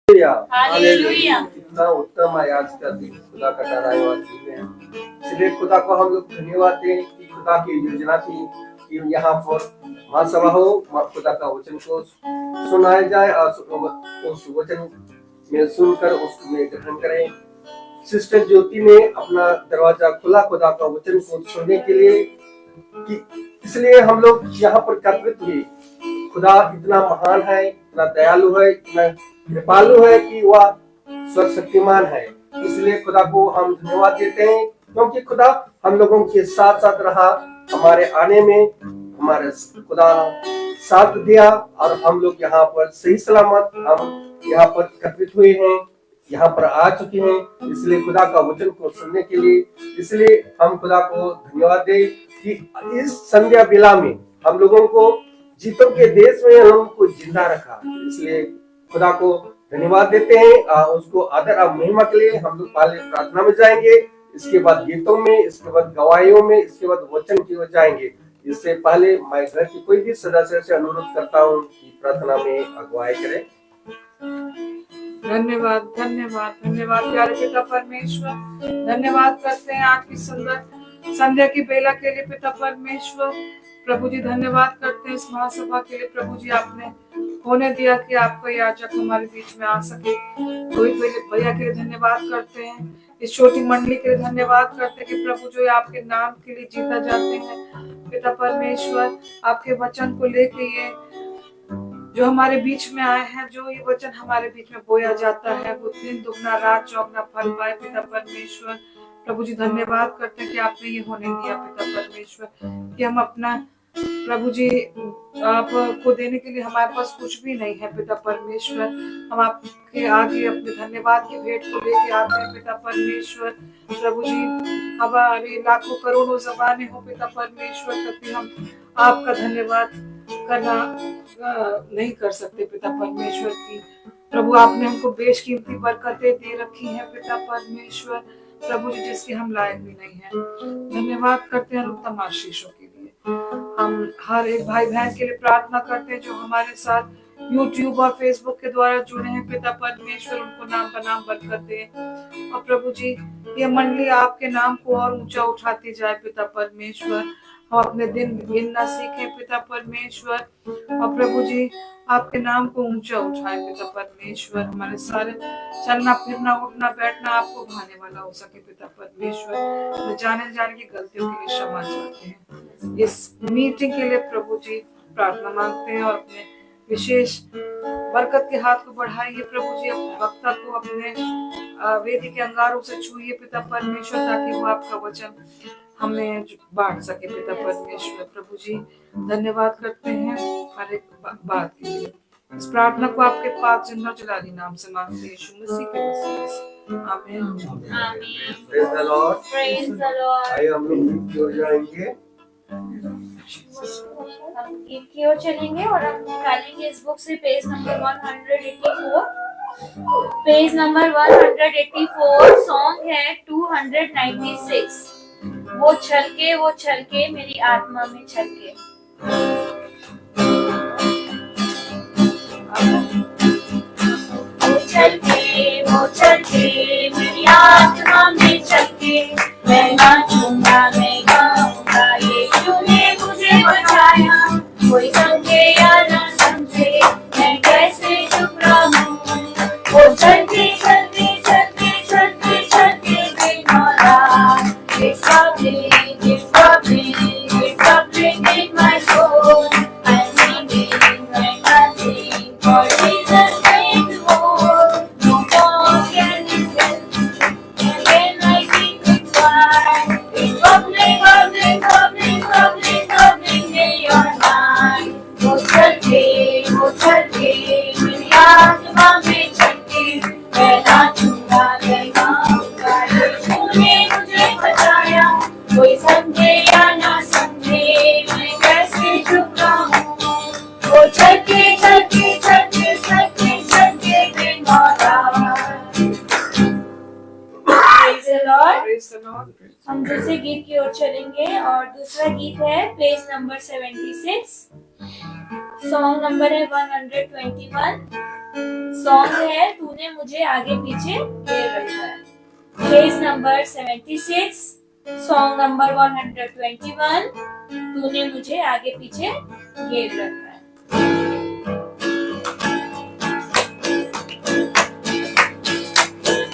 Hallelujah. कितना उत्तम है आज का दिन, खुदा का ठहराया हुआ दिन है। इसलिए खुदा को हम लोग धन्यवाद दें कि खुदा की योजना थी कि यहाँ पर महासभा हो, खुदा का वचन को सुनाया जाए और उस वचन में सुनकर उसमें ग्रहण करें। सिस्टर ज्योति ने अपना दरवाजा खुला खुदा का वचन को सुनने के लिए कि इसलिए हम लोग यहाँ पर एकत्रित हुए। खुदा इतना महान है, इतना दयालु है, इतना कृपालु है कि वह सर्वशक्तिमान है। इसलिए खुदा को हम धन्यवाद देते हैं क्योंकि खुदा हम लोगों के साथ साथ रहा, हमारे आने में हमारे खुदा साथ दिया और हम लोग यहाँ पर सही सलामत हम यहाँ पर एकत्रित हुए हैं, यहाँ पर आ चुके हैं। इसलिए खुदा का वचन को सुनने के लिए इसलिए हम खुदा को धन्यवाद दें कि इस संध्या बेला में हम लोगों को जीतों के देश में हमको जिंदा रखा। इसलिए खुदा को धन्यवाद देते हैं। उसको आदर और महिमा के लिए हम लोग पहले प्रार्थना में जाएंगे, इसके बाद गीतों में, इसके बाद गवाहियों में, इसके बाद वचन की ओर जाएंगे। इससे पहले मैं घर की कोई भी सदस्य से अनुरोध करता हूँ कि प्रार्थना में अगुवाई करें। धन्यवाद धन्यवाद धन्यवाद प्यारे पिता परमेश्वर, धन्यवाद करते हैं आपकी सुंदर संध्या की बेला के लिए पिता परमेश्वर। प्रभु जी धन्यवाद करते हैं इस महासभा के लिए। प्रभु जी आपने होने दिया कि आपका याजक हमारे बीच में आ सके। रोहित भैया के लिए धन्यवाद करते हैं, इस छोटी मंडली के लिए धन्यवाद करते हैं कि प्रभु जो आपके नाम के लिए जीता जाते हैं पिता परमेश्वर। आपके वचन को लेके ये जो हमारे बीच में आए हैं, जो ये वचन हमारे बीच में बोया जाता है वो दिन दुगना रात चौगना फल पाए पिता परमेश्वर। प्रभु जी धन्यवाद करते हैं कि आपने ये होने दिया पिता परमेश्वर कि हम अपना प्रभु जी आपको देने के लिए हमारे पास कुछ भी नहीं है पिता परमेश्वर। हम आपके आगे अपने धन्यवाद की भेंट को लेके आते हैं पिता परमेश्वर। प्रभु जी हमारे लाखों करोड़ों ज़बानें हो पिता परमेश्वर, तभी हम आपका धन्यवाद करना नहीं कर सकते पिता परमेश्वर की। प्रभु आपने हमको बेशकीमती बरकतें दे रखी हैं पिता परमेश्वर, प्रभु जी जिसके हम लायक भी नहीं हैं। धन्यवाद करते हैं उत्तम आशीषों के लिए। हम हर एक भाई बहन के लिए प्रार्थना करते हैं जो हमारे साथ YouTube और Facebook के द्वारा जुड़े हैं पिता परमेश्वर, उनको नाम बनाम बरकत दे। और प्रभु जी ये मंडली आपके नाम को और ऊंचा उठाती जाए पिता परमेश्वर। हम अपने दिन गिनना सीखें पिता परमेश्वर और प्रभु जी आपके नाम को ऊंचा उठाए पिता परमेश्वर। हमारे सारे चलना फिरना उठना बैठना आपको भाने वाला हो सके पिता परमेश्वर। जाने जाने की गलतियों के लिए क्षमा चाहते हैं। इस मीटिंग के लिए प्रभु जी प्रार्थना मांगते हैं और अपने विशेष बरकत के हाथ को बढ़ाइए प्रभु जी। अपने वक्ता को अपने वेदी के अंगारों से छूइए पिता परमेश्वर, ताकि वो आपका वचन हमें बांट सके पिता परमेश्वर। प्रभु जी धन्यवाद करते हैं हर एक बात के लिए। इस प्रार्थना को आपके पाक जिंदा जलाली नाम से मांगते हैं यीशु मसीह के वसीले से, आमीन आमीन। Praise the Lord, praise the Lord. आइए हम लोग गीत की ओर जाएंगे, हम गीत की ओर चलेंगे और हम निकालेंगे इस बुक से page number 184। Page number 184 song है 296, वो छलके मेरी आत्मा में छलके। वो छलके मेरी आत्मा में छलके, मैं नाचूंगा मैं गाऊंगा, यीशु ने मुझे बचाया। कोई समझे या ना समझे मैं कैसे चुप रहूं, वो छलके छलके छलके छलके छलके दिन और रात। It's bubbling in my soul. I'm singing, I'm dancing for Jesus' name to hold. No more can it help, and when I think it's why, it's bubbling, bubbling, bubbling, bubbling, bubbling day or night. वो छलके मेरी आत्मा में छलके, मैं नाचूंगा मैं गाऊंगा, यीशु ने मुझे बचाया। कोई समझे या ना समझे मैं कैसे चुप रहूं, वो छलके छलके छलके छलके छलके दिन और रात। Praise the Lord। हम दूसरे गीत की ओर चलेंगे और दूसरा गीत है पेज नंबर 76, सॉन्ग नंबर है 121, सॉन्ग है तू तूने मुझे आगे पीछे घेर रखा है। पेज नंबर 76, सॉन्ग नंबर 121, तूने मुझे आगे पीछे घेर रखा है।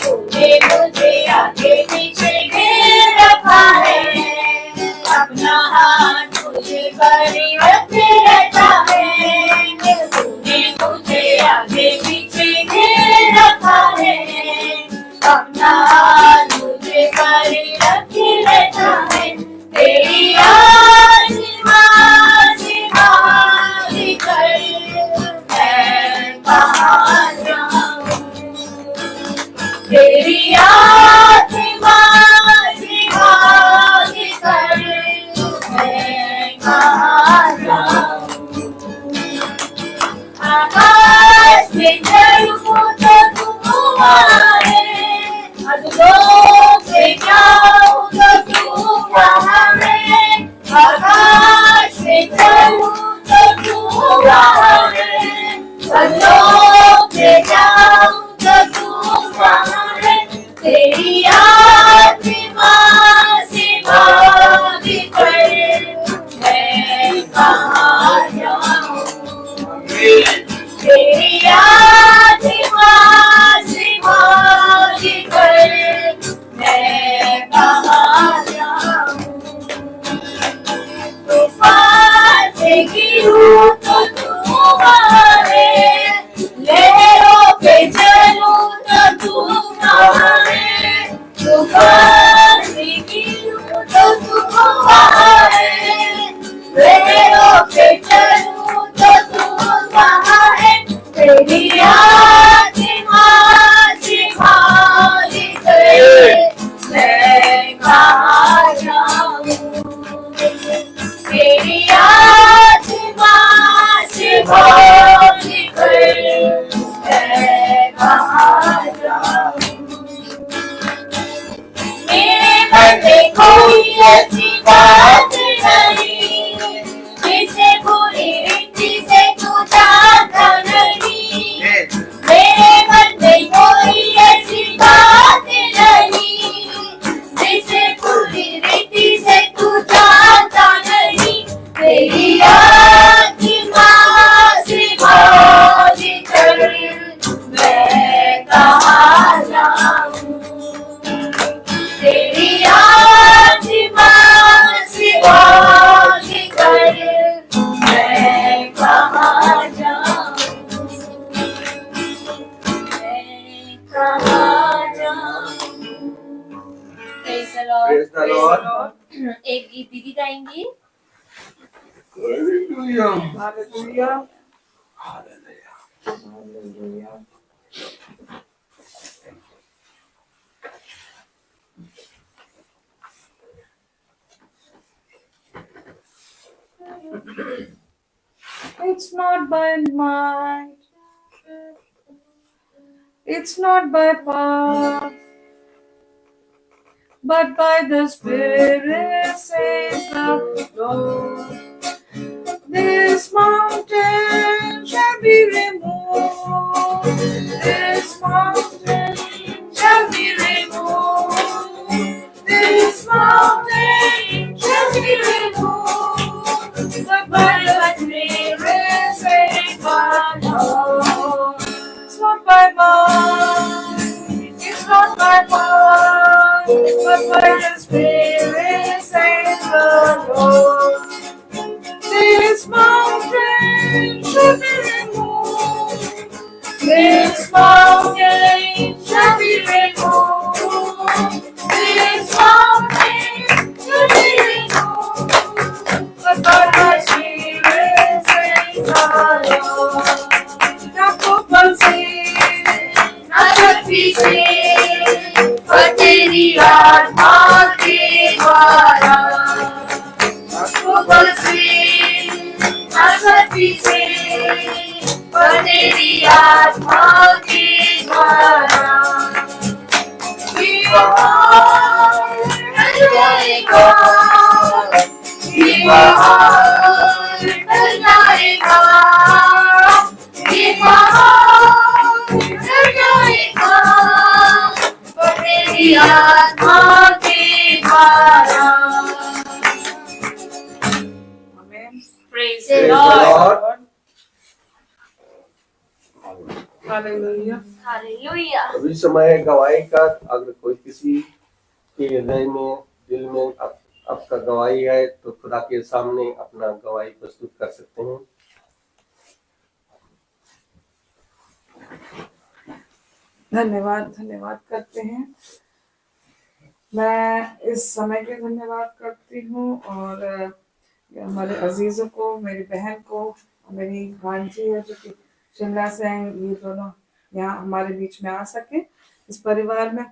तूने मुझे आगे पीछे घेर रखा है, अपना हाथ मुझे पर रखे रहता है। तूने मुझे आगे पीछे घेर रखा है, अपना हाथ मुझे पर रखे रहता है। तेरी याद मासी मासी कर मैं कहाँ जाऊँ। तेरी याद मासी मासी कर मैं कहाँ जाऊँ। आकाश में चढ़ूं तो तू आए, अधरों से जाऊं तो तू वहाँ है। आकाश में चढ़ूं तो तू वहाँ है, अधरों से जाऊं तो तू वहाँ है। तेरी याद मासी मासी कर मैं कहाँ जाऊँ। तेरी याद मासी मासी कर मैं कहाँ जाऊँ। तूफान से गिरूं तो तू वहाँ है, लहरों पे चलूं तो तू वहाँ है। तूफान से गिरूं तो तू वहाँ है, लहरों पे चलूं तो तू वहाँ है। तेरी याद मासी मासी कर मैं कहाँ जाऊँ। तेरी याद मासी मासी कर मैं कहाँ जाऊँ। मेरे मन में कोई ऐसी बात नहीं, जिसे बुरी रीति से तू जानता नहीं। मेरे मन में कोई ऐसी बात नहीं, जिसे बुरी रीति से तू जानता नहीं। तेरी याद मासी मासी कर मैं कहाँ जाऊँ। तेरी याद मासी मासी कर मैं कहाँ जाऊँ। मैं कहाँ जाऊँ। Praise the Lord. Praise the Lord. एक गीत दीदी गाएंगी। Hallelujah. Hallelujah. Hallelujah. Hallelujah. It's not by might, it's not by power, but by the Spirit, says the Lord. This mountain shall be removed. This mountain shall be removed. This mountain shall be removed. But by the Spirit, says the Lord. It's not by might, it's not by power, but by the Spirit, says the Lord. This mountain shall be removed. This mountain shall be removed. This mountain shall be removed. But by the Spirit, says the Lord. Jacob से ना शक्ति से, पर तेरी आत्मा के द्वारा। Jacob से ना शक्ति से, पर तेरी आत्मा के द्वारा। जाएगा, जाएगा, जाएगा। आत्मा के द्वारा। आमेन। Praise Praise the the Lord. Lord. Hallelujah. Hallelujah. अभी समय गवाही का, अगर कोई किसी के हृदय में, दिल में आपका गवाही है तो खुदा के सामने अपना गवाही प्रस्तुत कर सकते हैं। धन्यवाद धन्यवाद करते हैं। मैं इस समय के धन्यवाद करती हूँ और हमारे अजीजों को, मेरी बहन को, मेरी भांजी है जो कि शिमला से हैं, ये दोनों यहाँ हमारे बीच में आ सके इस परिवार में,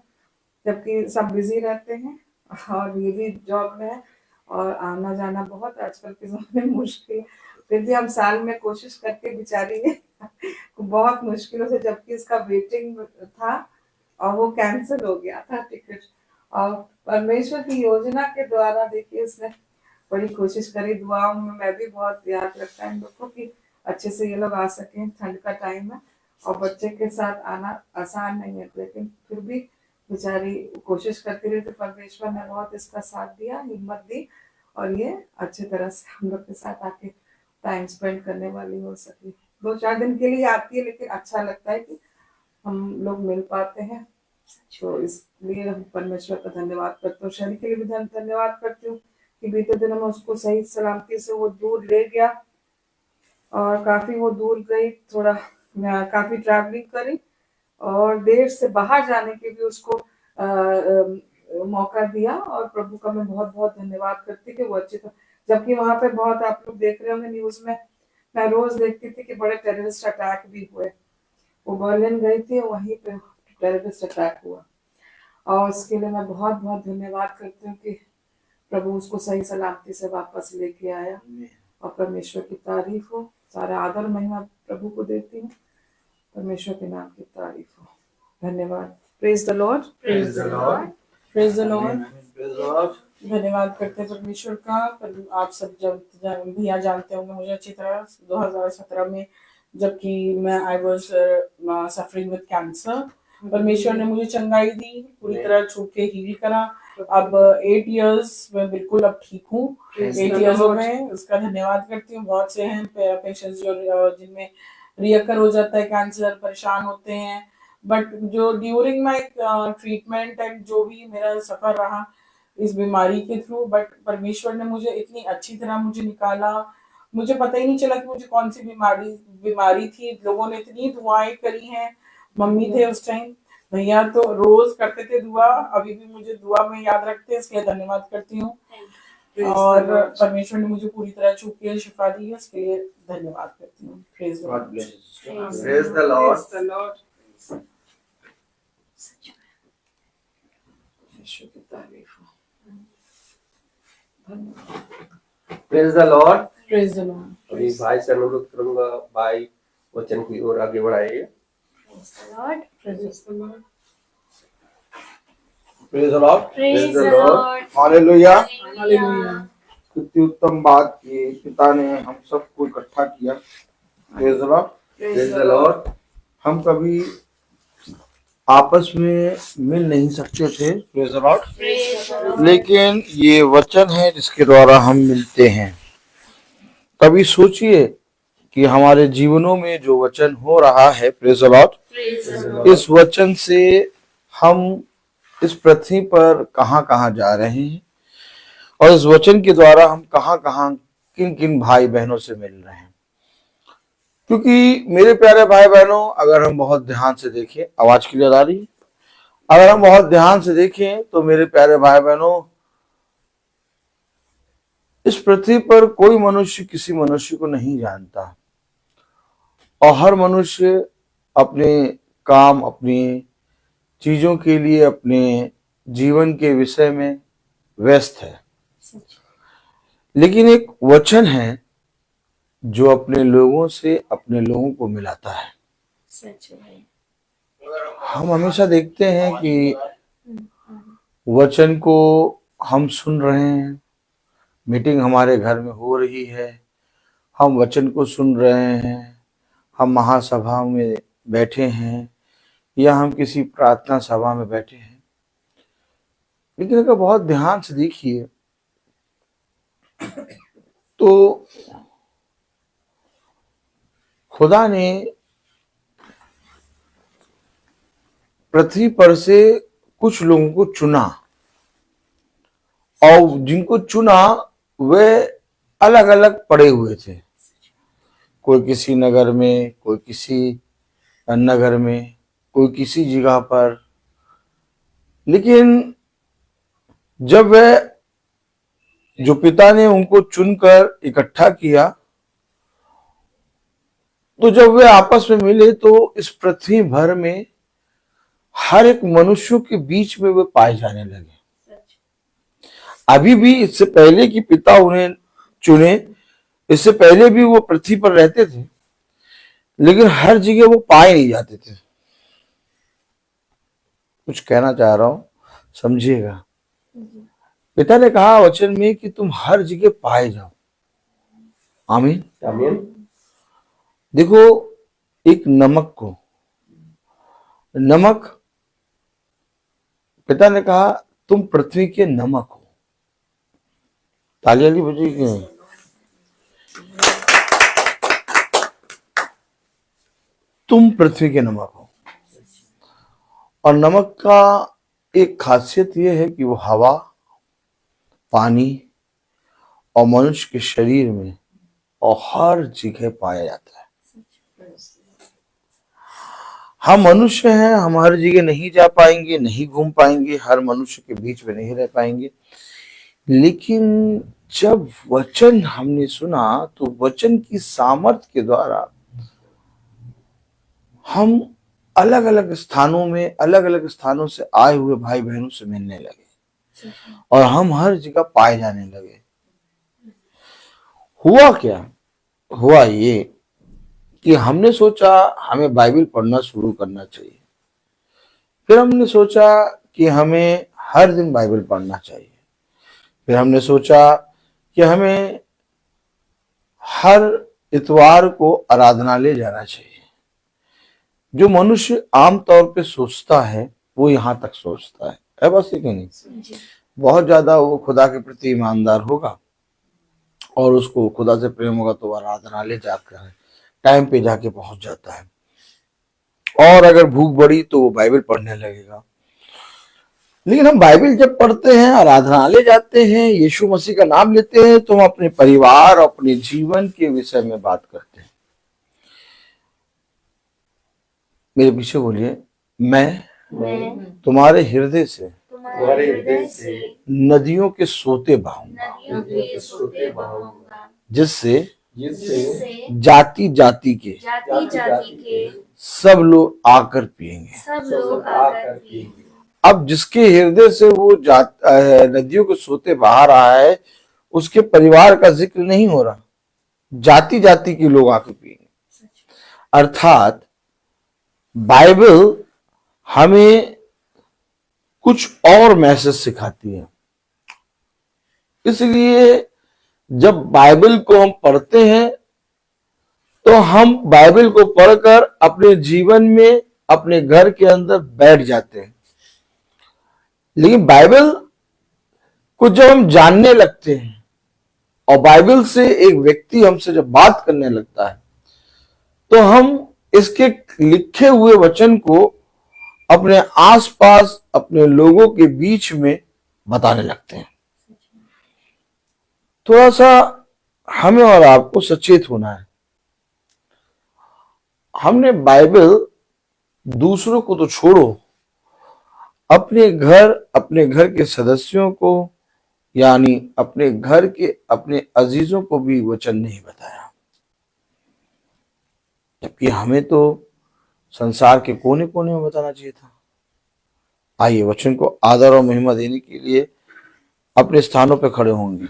जबकि सब बिजी रहते हैं और ये भी जॉब में है और आना जाना बहुत आजकल के समय में मुश्किल। फिर भी हम साल में कोशिश करके बेचारी ने बहुत मुश्किलों से, जबकि इसका वेटिंग था और वो कैंसिल हो गया था टिकट, और परमेश्वर की योजना के द्वारा देखिए इसने बड़ी कोशिश करी। दुआओं में मैं भी बहुत याद रखता है इन लोग को कि अच्छे से ये लोग आ सकें। ठंड का टाइम है और बच्चे के साथ आना आसान नहीं है, लेकिन फिर भी बेचारी कोशिश करती रही तो परमेश्वर ने बहुत इसका साथ दिया, हिम्मत दी और ये अच्छी तरह से हम लोग के साथ आके टाइम स्पेंड करने वाली हो सकी। 2-4 दिन के लिए आती है, लेकिन अच्छा लगता है कि हम लोग मिल पाते हैं, तो इसलिए हम परमेश्वर का धन्यवाद करते हैं। शरीर के लिए भी धन्यवाद करती हूँ कि बीते दिनों में उसको सही सलामती से वो दूर ले गया और काफी वो दूर गई, थोड़ा काफी ट्रैवलिंग करी और देश से बाहर जाने के भी उसको मौका दिया और प्रभु का मैं बहुत बहुत धन्यवाद करती कि वो अच्छी था। जबकि वहां पे बहुत, आप लोग देख रहे होंगे न्यूज में, मैं रोज देखती थी कि बड़े टेररिस्ट अटैक भी हुए। वो बर्लिन गई थी, वहीं पे टेररिस्ट अटैक हुआ और उसके लिए मैं बहुत बहुत धन्यवाद करती हूँ कि प्रभु उसको सही सलामती से वापस लेके आया और परमेश्वर की तारीफ हो। सारा आदर महिमा प्रभु को देती हूँ, परमेश्वर के नाम की तारीफ हो। धन्यवाद। Praise the Lord. Praise the Lord. Praise the Lord. Praise the Lord. धन्यवाद करते हैं परमेश्वर का। आप सब भैया जानते होंगे मुझे अच्छी तरह, 2017 में जबकि मैं I was suffering with cancer, परमेश्वर ने मुझे चंगाई दी, पूरी तरह छू के हील करा। अब 8 इयर्स में बिल्कुल अब ठीक हूँ। 8 इयर्स में उसका धन्यवाद करती हूँ। बहुत से हैं पेशेंट्स जो जिनमें रियकर हो जाता है कैंसर, परेशान होते हैं, बट जो ड्यूरिंग माई ट्रीटमेंट एंड जो भी मेरा सफर रहा इस बीमारी के थ्रू, बट परमेश्वर ने मुझे इतनी अच्छी तरह मुझे निकाला, मुझे पता ही नहीं चला कि मुझे कौन सी बीमारी थी। लोगों ने इतनी दुआएं करी हैं, मम्मी थे उस टाइम, भैया तो रोज करते थे दुआ, अभी भी मुझे दुआ में याद रखते हैं, इसलिए धन्यवाद करती हूँ। और परमेश्वर ने मुझे पूरी तरह छू के शिफा दी है, इसके लिए धन्यवाद करती हूँ। Praise the Lord. Praise the Lord. यीशु की तारीफ हो। Praise the Lord. Praise the Lord. अभी भाई से अनुरोध करूंगा, भाई वचन की ओर आगे बढ़ाइए। Praise the Lord. Praise the Lord. Praise the Lord. Praise the the Lord. Lord. Hallelujah. Hallelujah. कितनी उत्तम बात कि पिता ने हम सबको इकट्ठा किया। Praise the Lord. Praise the Lord. हम कभी आपस में मिल नहीं सकते थे, praise the Lord, Praise the Lord. लेकिन ये वचन है जिसके द्वारा हम मिलते हैं। कभी सोचिए कि हमारे जीवनों में जो वचन हो रहा है, praise the Lord, Praise the Lord. इस वचन से हम इस पृथ्वी पर कहां कहां जा रहे हैं और इस वचन के द्वारा हम कहां कहां किन किन भाई बहनों से मिल रहे हैं। क्योंकि मेरे प्यारे भाई बहनों, अगर हम बहुत ध्यान से देखें, आवाज क्लियर आ रही है? अगर हम बहुत ध्यान से देखें तो मेरे प्यारे भाई बहनों, इस पृथ्वी पर कोई मनुष्य किसी मनुष्य को नहीं जानता और हर मनुष्य अपने काम, अपनी चीजों के लिए, अपने जीवन के विषय में व्यस्त है। लेकिन एक वचन है जो अपने लोगों से अपने लोगों को मिलाता है। सच है। हम हमेशा देखते हैं कि वचन को हम सुन रहे हैं, मीटिंग हमारे घर में हो रही है, हम वचन को सुन रहे हैं, हम महासभा में बैठे हैं या हम किसी प्रार्थना सभा में बैठे हैं, लेकिन अगर बहुत ध्यान से देखिए तो खुदा ने पृथ्वी पर से कुछ लोगों को चुना, और जिनको चुना वे अलग अलग पड़े हुए थे। कोई किसी नगर में, कोई किसी नगर में, कोई किसी जगह पर। लेकिन जब वह जो पिता ने उनको चुनकर इकट्ठा किया, तो जब वे आपस में मिले तो इस पृथ्वी भर में हर एक मनुष्यों के बीच में वे पाए जाने लगे। अभी भी, इससे पहले कि पिता उन्हें चुने, इससे पहले भी वो पृथ्वी पर रहते थे, लेकिन हर जगह वो पाए नहीं जाते थे। कुछ कहना चाह रहा हूं, समझिएगा। पिता ने कहा वचन में कि तुम हर जगह पाए जाओ। आमीन। आमीन। देखो, एक नमक पिता ने कहा तुम पृथ्वी के नमक हो। तालियां बजी कि नहीं? तुम पृथ्वी के नमक हो। और नमक का एक खासियत यह है कि वो हवा, पानी और मनुष्य के शरीर में और हर जगह पाया जाता है। हम मनुष्य हैं, हम हर जगह नहीं जा पाएंगे, नहीं घूम पाएंगे, हर मनुष्य के बीच में नहीं रह पाएंगे। लेकिन जब वचन हमने सुना तो वचन की सामर्थ्य के द्वारा हम अलग अलग स्थानों से आए हुए भाई बहनों से मिलने लगे और हम हर जगह पाए जाने लगे। हुआ क्या? हुआ ये कि हमने सोचा हमें बाइबल पढ़ना शुरू करना चाहिए। फिर हमने सोचा कि हमें हर दिन बाइबल पढ़ना चाहिए। फिर हमने सोचा कि हमें हर इतवार को आराधनालय जाना चाहिए। जो मनुष्य आमतौर पे सोचता है वो यहां तक सोचता है बस, ये नहीं। बहुत ज्यादा वो खुदा के प्रति ईमानदार होगा और उसको खुदा से प्रेम होगा तो आराधनालय जाकर टाइम पे जाके पहुंच जाता है। और अगर भूख बढ़ी तो वो बाइबल पढ़ने लगेगा। लेकिन हम बाइबल जब पढ़ते हैं, आराधनालय जाते हैं, यीशु मसीह का नाम लेते हैं, तो हम अपने परिवार, अपने जीवन के विषय में बात करते हैं। मेरे पीछे बोलिए, मैं तुम्हारे हृदय से नदियों के सोते बहाऊंगा, जिससे जाति जाति के सब लोग आकर पिएंगे। अब जिसके हृदय से वो नदियों के सोते बहा रहा है, उसके परिवार का जिक्र नहीं हो रहा, जाति जाति के लोग आकर पिएंगे। अर्थात बाइबल हमें कुछ और मैसेज सिखाती है। इसलिए जब बाइबल को हम पढ़ते हैं तो हम बाइबल को पढ़कर अपने जीवन में, अपने घर के अंदर बैठ जाते हैं। लेकिन बाइबल को जब हम जानने लगते हैं और बाइबल से एक व्यक्ति हमसे जब बात करने लगता है, तो हम इसके लिखे हुए वचन को अपने आसपास, अपने लोगों के बीच में बताने लगते हैं। थोड़ा सा हमें और आपको सचेत होना है। हमने बाइबल दूसरों को तो छोड़ो, अपने घर के सदस्यों को, यानी अपने घर के अपने अजीजों को भी वचन नहीं बताया, जबकि हमें तो संसार के कोने कोने में बताना चाहिए था। आइए वचन को आदर और महिमा देने के लिए अपने स्थानों पर खड़े होंगे।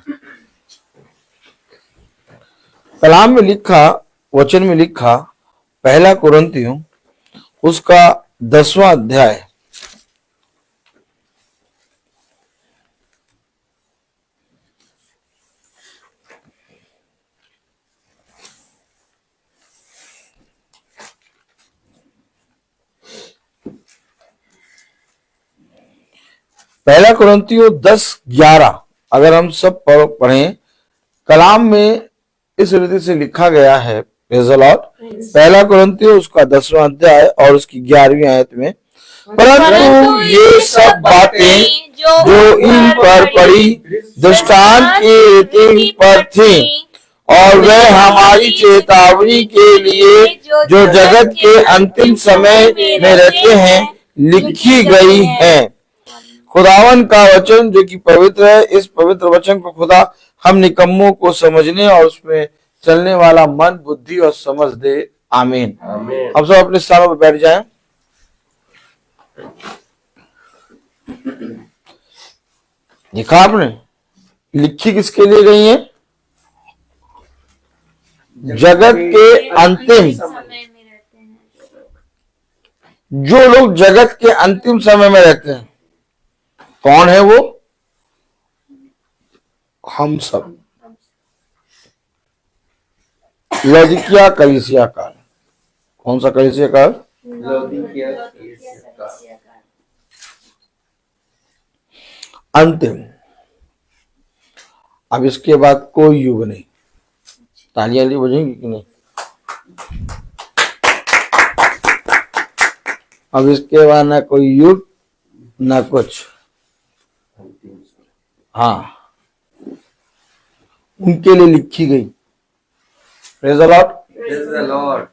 कलाम में लिखा, वचन में लिखा, पहला कुरिन्थियों उसका 10वां अध्याय पहला कुरिन्थियों 10:11 अगर हम सब पढ़ें, कलाम में इस रीति से लिखा गया है। Praise the Lord. पहला कुरिन्थियों उसका 10वां अध्याय और उसकी 11वीं आयत में, परंतु ये सब बातें जो इन पर पड़ी दृष्टांत की रीति पर थी, और वह हमारी चेतावनी के लिए जो जगत के अंतिम समय में रहते हैं लिखी गई है। खुदावन का वचन जो कि पवित्र है, इस पवित्र वचन को खुदा हम निकम्मों को समझने और उसमें चलने वाला मन, बुद्धि और समझ दे। आमीन। आमीन। अब सब अपने स्थानों पर बैठ जाएं। देखा आपने लिखी किसके लिए गई है? जगत के अंतिम, समय में रहते हैं जो लोग जगत के अंतिम समय में रहते हैं। कौन है वो? हम सब। लौदीकिया कलीसिया काल। कौन सा कलीसिया काल? लौदीकिया कलीसिया काल। अंतिम। अब इसके बाद कोई युग नहीं। तालियां बजेंगी कि नहीं? अब इसके बाद ना कोई युग ना कुछ। हाँ, उनके लिए लिखी गई। Praise the Lord. Praise the Lord.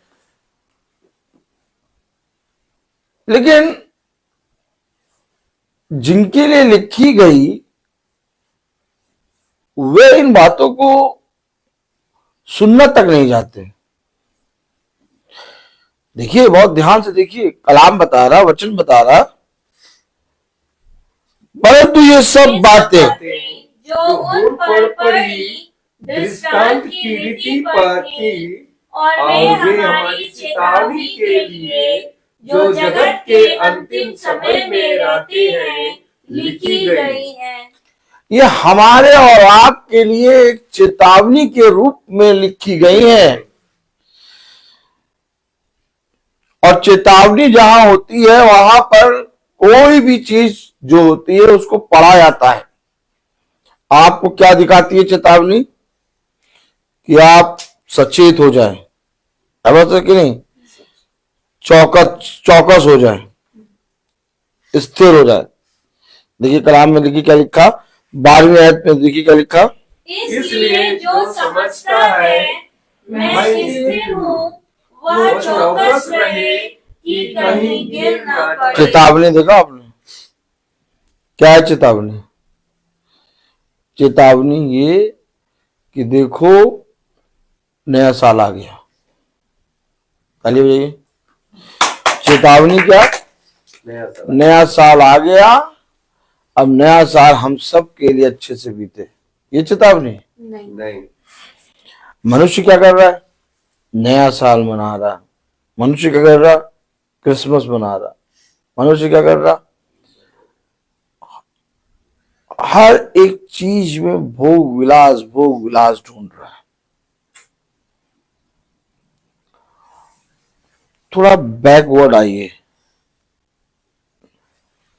लेकिन जिनके लिए लिखी गई वे इन बातों को सुनना तक नहीं जाते। देखिए, बहुत ध्यान से देखिए, कलाम बता रहा, वचन बता रहा, परंतु ये सब बातें जो उन पर पड़ी दृष्टांत की रीति पर थी, और वे हमारी चेतावनी के लिए जो जगत के अंतिम समय में रहते हैं लिखी गई है। ये हमारे और आपके लिए एक चेतावनी के रूप में लिखी गई है। और चेतावनी जहां होती है वहां पर कोई भी चीज जो होती है उसको पढ़ा जाता है। आपको क्या दिखाती है चेतावनी? कि आप सचेत हो जाएं, है कि नहीं? चौकस हो जाए, स्थिर हो जाए। देखिए कलाम में देखिए क्या लिखा, 12वीं आयत में देखिए क्या लिखा, इसलिए जो समझता है मैं स्थिर हूँ वह चौकस रहे कि कहीं गिर न पड़े। चेतावनी देखा आपने? क्या है चेतावनी? चेतावनी ये कि देखो नया साल आ गया। ताली बजाइए। चेतावनी क्या? नया साल आ गया, अब नया साल हम सब के लिए अच्छे से बीते, ये चेतावनी नहीं। मनुष्य क्या कर रहा है? नया साल मना रहा। मनुष्य क्या कर रहा? क्रिसमस मना रहा। मनुष्य क्या कर रहा? हर एक चीज में भोग विलास ढूंढ रहा है। थोड़ा बैकवर्ड आइए।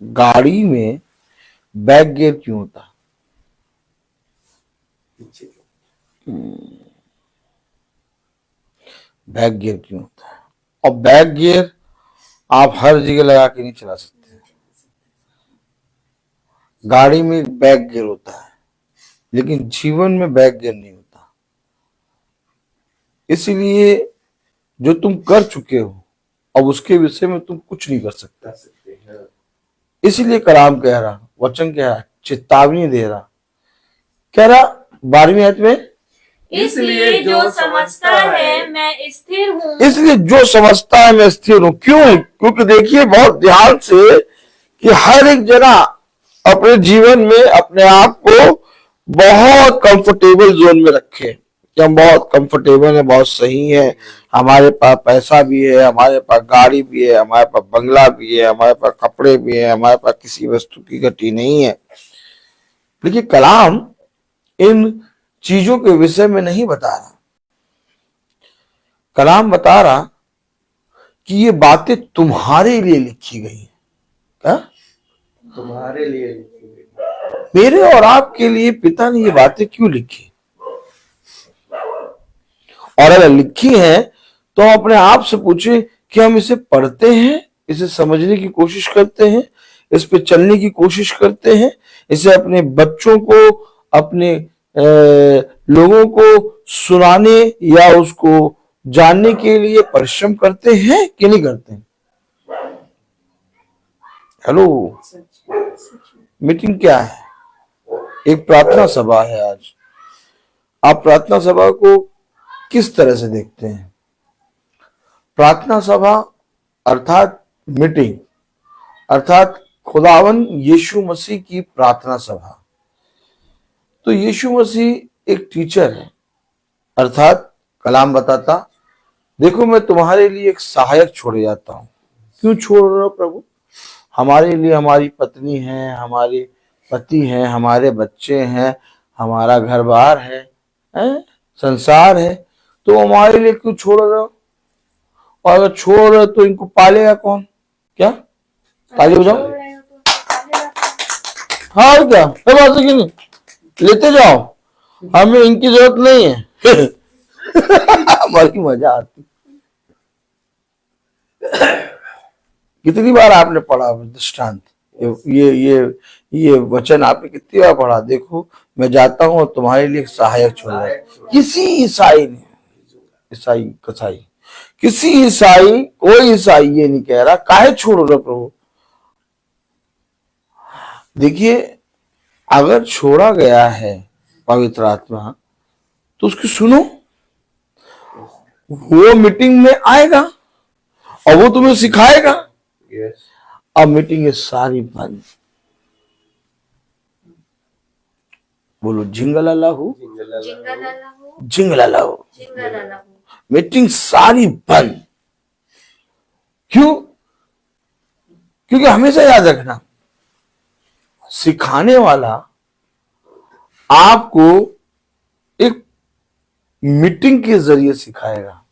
गाड़ी में बैक गियर क्यों होता? बैक गियर क्यों होता है? और बैक गियर आप हर जगह लगा के नहीं चला सकते। गाड़ी में बैक गियर होता है, लेकिन जीवन में बैक गियर नहीं होता। इसलिए जो तुम कर चुके हो अब उसके विषय में तुम कुछ नहीं कर सकते। इसलिए कलाम कह रहा, वचन कह रहा, चेतावनी दे रहा, कह रहा 12वीं आयत में, इसलिए जो समझता है मैं स्थिर हूँ। इसलिए जो समझता है मैं स्थिर हूं। क्यों? क्योंकि देखिए बहुत ध्यान से कि हर एक जना अपने जीवन में अपने आप को बहुत कंफर्टेबल जोन में रखे कि हम बहुत कंफर्टेबल है, बहुत सही है, हमारे पास पैसा भी है, हमारे पास गाड़ी भी है, हमारे पास बंगला भी है, हमारे पास कपड़े भी है, हमारे पास किसी वस्तु की घटी नहीं है। लेकिन कलाम इन चीजों के विषय में नहीं बता रहा। कलाम बता रहा कि ये बातें तुम्हारे लिए लिखी गई हैं। क्या? तुम्हारे लिए लिखी गई। मेरे और आपके लिए पिता ने ये बातें क्यों लिखी, और अगर लिखी है तो हम अपने आप से पूछे कि हम इसे पढ़ते हैं, इसे समझने की कोशिश करते हैं, इस पे चलने की कोशिश करते हैं, इसे अपने बच्चों को, अपने लोगों को सुनाने या उसको जानने के लिए परिश्रम करते हैं कि नहीं करते हैं? हेलो, मीटिंग क्या है? एक प्रार्थना सभा है आज। आप प्रार्थना सभा को किस तरह से देखते हैं? प्रार्थना सभा अर्थात मीटिंग, अर्थात खुदावन यीशु मसीह की प्रार्थना सभा। तो यीशु मसीह एक टीचर है, अर्थात कलाम बताता, देखो मैं तुम्हारे लिए एक सहायक छोड़े जाता हूं। क्यों छोड़ रहे हो प्रभु? हमारे लिए हमारी पत्नी है, हमारे पति हैं, हमारे बच्चे हैं, हमारा घर बार है, संसार है, तो हमारे लिए क्यों छोड़ रहे हो? और अगर छोड़ रहे हो तो इनको पालेगा कौन? क्या ताली बजाओ? हाँ और क्या, सब बात है कि नहीं? लेते जाओ, हमें इनकी जरूरत नहीं है। हमारी मजा आती। कितनी बार आपने पढ़ा दृष्टांत? ये वचन आपने कितनी बार पढ़ा? देखो मैं जाता हूं और तुम्हारे लिए सहायक छोड़ रहा हूं। किसी ईसाई ने, किसी ईसाई, कोई ईसाई ये नहीं कह रहा काहे छोड़ रहे प्रभु। देखिए, अगर छोड़ा गया है पवित्र आत्मा तो उसकी सुनो, वो मीटिंग में आएगा और वो तुम्हें सिखाएगा। अब मीटिंग सारी बंद। बोलो जिंगलालाहू, जिंगलालाहू। मीटिंग सारी बंद। क्यों? क्योंकि हमेशा याद रखना, सिखाने वाला आपको एक मीटिंग के जरिए सिखाएगा।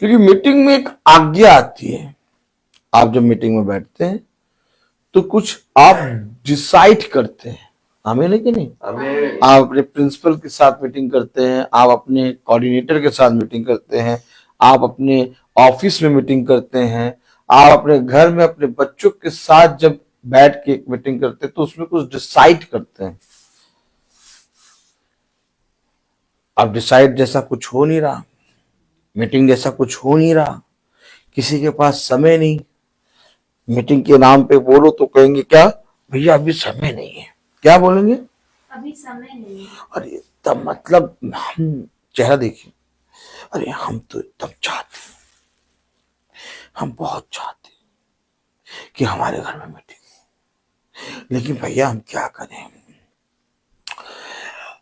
क्योंकि मीटिंग में एक आज्ञा आती है। आप जब मीटिंग में बैठते हैं तो कुछ आप डिसाइड करते हैं, आमीन है कि नहीं? आप अपने प्रिंसिपल के साथ मीटिंग करते हैं, आप अपने कोऑर्डिनेटर के साथ मीटिंग करते हैं, आप अपने ऑफिस में मीटिंग करते हैं, आप अपने घर में अपने बच्चों के साथ जब बैठ के मीटिंग करते हैं तो उसमें कुछ डिसाइड करते हैं। अब डिसाइड जैसा कुछ हो नहीं रहा, मीटिंग जैसा कुछ हो नहीं रहा, किसी के पास समय नहीं। मीटिंग के नाम पे बोलो तो कहेंगे क्या, भैया अभी समय नहीं है। क्या बोलेंगे? अभी समय नहीं है। अरे तब मतलब हम चेहरा देखिए, अरे हम तो एकदम चाहते हैं, हम बहुत चाहते हैं कि हमारे घर में मीटिंग हो, लेकिन भैया हम क्या करें।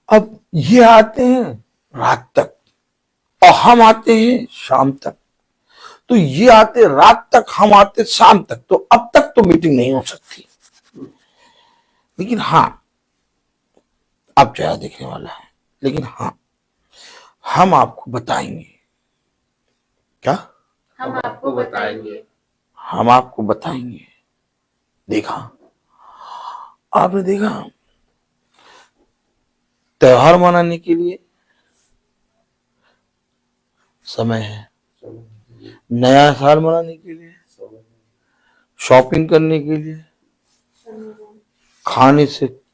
अब ये आते हैं रात तक और हम आते हैं शाम तक, तो ये आते रात तक, हम आते शाम तक, तो अब तक तो मीटिंग नहीं हो सकती। लेकिन हाँ, अब चेहरा देखने वाला है, लेकिन हाँ हम आपको बताएंगे। क्या? हम आपको बताएंगे। हम आपको बताएंगे। देखा, आपने देखा, त्योहार मनाने के लिए समय है, नया साल मनाने के लिए, शॉपिंग करने के लिए,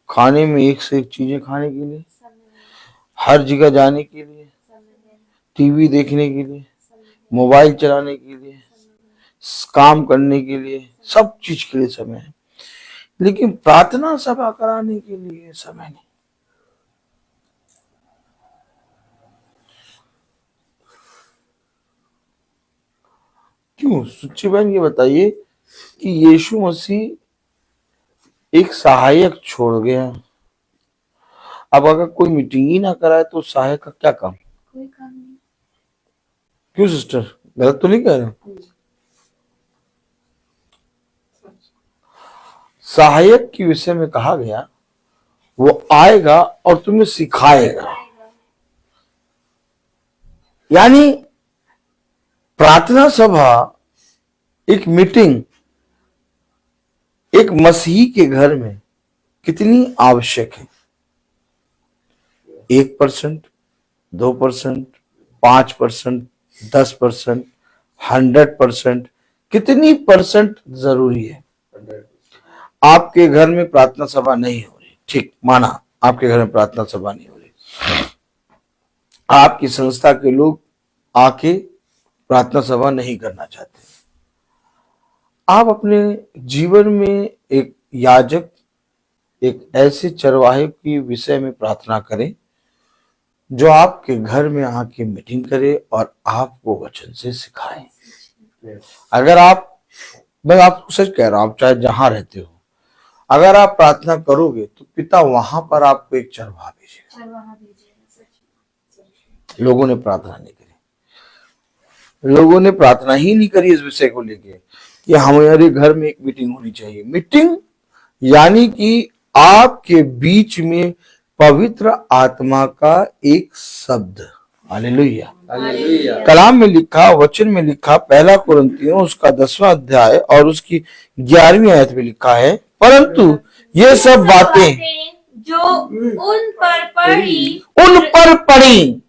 खाने में एक से एक चीजें खाने के लिए, हर जगह जाने के लिए, टीवी देखने के लिए, मोबाइल चलाने के लिए, काम करने के लिए, सब चीज के लिए समय है। लेकिन प्रार्थना सभा कराने के लिए समय नहीं। क्यों? सुच्ची बहन ये बताइए कि यीशु मसीह एक सहायक छोड़ गया। अब अगर कोई मीटिंग ही ना कराए तो सहायक का क्या काम? कोई काम नहीं। क्यों सिस्टर, गलत तो नहीं कह रहे? सहायक के विषय में कहा गया वो आएगा और तुम्हें सिखाएगा। यानी प्रार्थना सभा एक मीटिंग, एक मसीही के घर में कितनी आवश्यक है? 1%, 2%, 5%, 10%, 100%, कितनी परसेंट जरूरी है? 100%। आपके घर में प्रार्थना सभा नहीं हो रही, ठीक माना, आपके घर में प्रार्थना सभा नहीं हो रही, आपकी संस्था के लोग आके प्रार्थना सभा नहीं करना चाहते, आप अपने जीवन में एक याजक, एक ऐसे चरवाहे के विषय में प्रार्थना करें जो आपके घर में आके मीटिंग करे और आपको वचन से सिखाए। अगर मैं आपको सच कह रहा हूं, आप चाहे जहां रहते हो, अगर आप प्रार्थना करोगे तो पिता वहां पर आपको एक चरवाहा भेजेगा। लोगों ने प्रार्थना नहीं करी, लोगों ने प्रार्थना ही नहीं करी इस विषय को लेके कि हमारे घर में एक मीटिंग होनी चाहिए। मीटिंग यानी कि आपके बीच में पवित्र आत्मा का एक शब्द, हालेलुया। हालेलुया। कलाम में लिखा, वचन में लिखा, 1 कुरिन्थियों उसका 10वां अध्याय और उसकी 11वीं आयत में लिखा है, परंतु ये सब बातें जो उन पर पड़ी,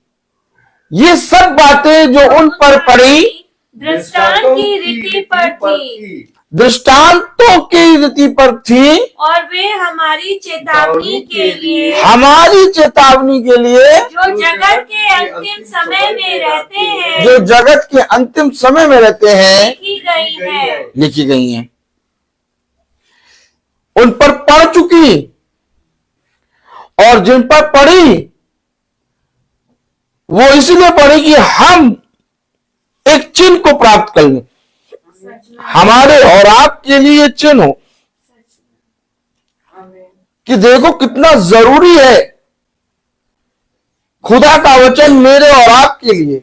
ये सब बातें जो उन पर पड़ी दृष्टांत की रीति पर थी, दृष्टांतों की रीति पर थी, और वे हमारी चेतावनी के लिए हमारी चेतावनी के लिए, जो जगत के अंतिम समय में रहते हैं, जो जगत के अंतिम समय में रहते हैं, लिखी गई है। उन पर पड़ चुकी, और जिन पर पड़ी वो इसलिए पड़ी कि हम एक चिन्ह को प्राप्त कर लें, हमारे और आपके लिए चिन्ह हो कि देखो कितना जरूरी है खुदा का वचन मेरे और आपके लिए।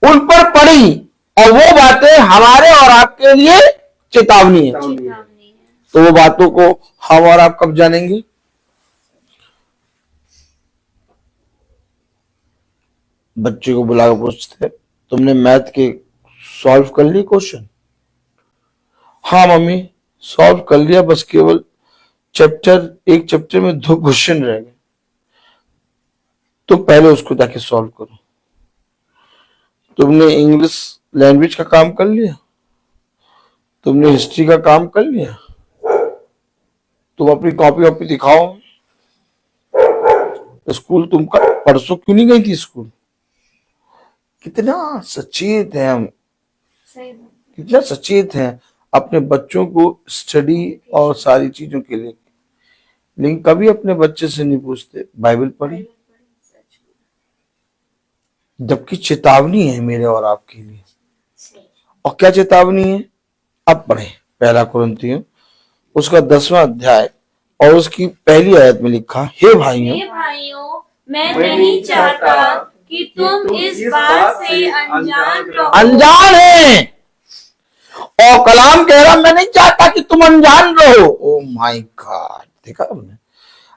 उन पर पड़ी और वो बातें हमारे और आपके लिए चेतावनी है। तो वो बातों को हम और आप कब जानेंगे? बच्चे को बुलाकर पूछते, तुमने मैथ के सॉल्व कर लिए क्वेश्चन? हाँ मम्मी सॉल्व कर लिया, बस केवल एक चैप्टर में 2 क्वेश्चन रह गए। तो पहले उसको जाके सॉल्व करो। तुमने इंग्लिश लैंग्वेज का काम कर लिया? तुमने हिस्ट्री का काम कर लिया? तुम अपनी कॉपी दिखाओ। स्कूल तुम परसों क्यों नहीं गई थी स्कूल? कितना सचेत है हम, कितना सचेत है अपने बच्चों को स्टडी और सारी चीजों के लिए, लेकिन कभी अपने बच्चे से नहीं पूछते बाइबल पढ़ी, जबकि चेतावनी है मेरे और आपके लिए। और क्या चेतावनी है? अब पढ़े 1 कुरिन्थियों उसका 10वां अध्याय और उसकी पहली आयत में लिखा, हे भाइयों मैं नहीं चाहता कि तुम इस बात से अनजान है। और कलाम कह रहा मैं नहीं चाहता कि तुम अनजान रहो। ओ माय गॉड, देखा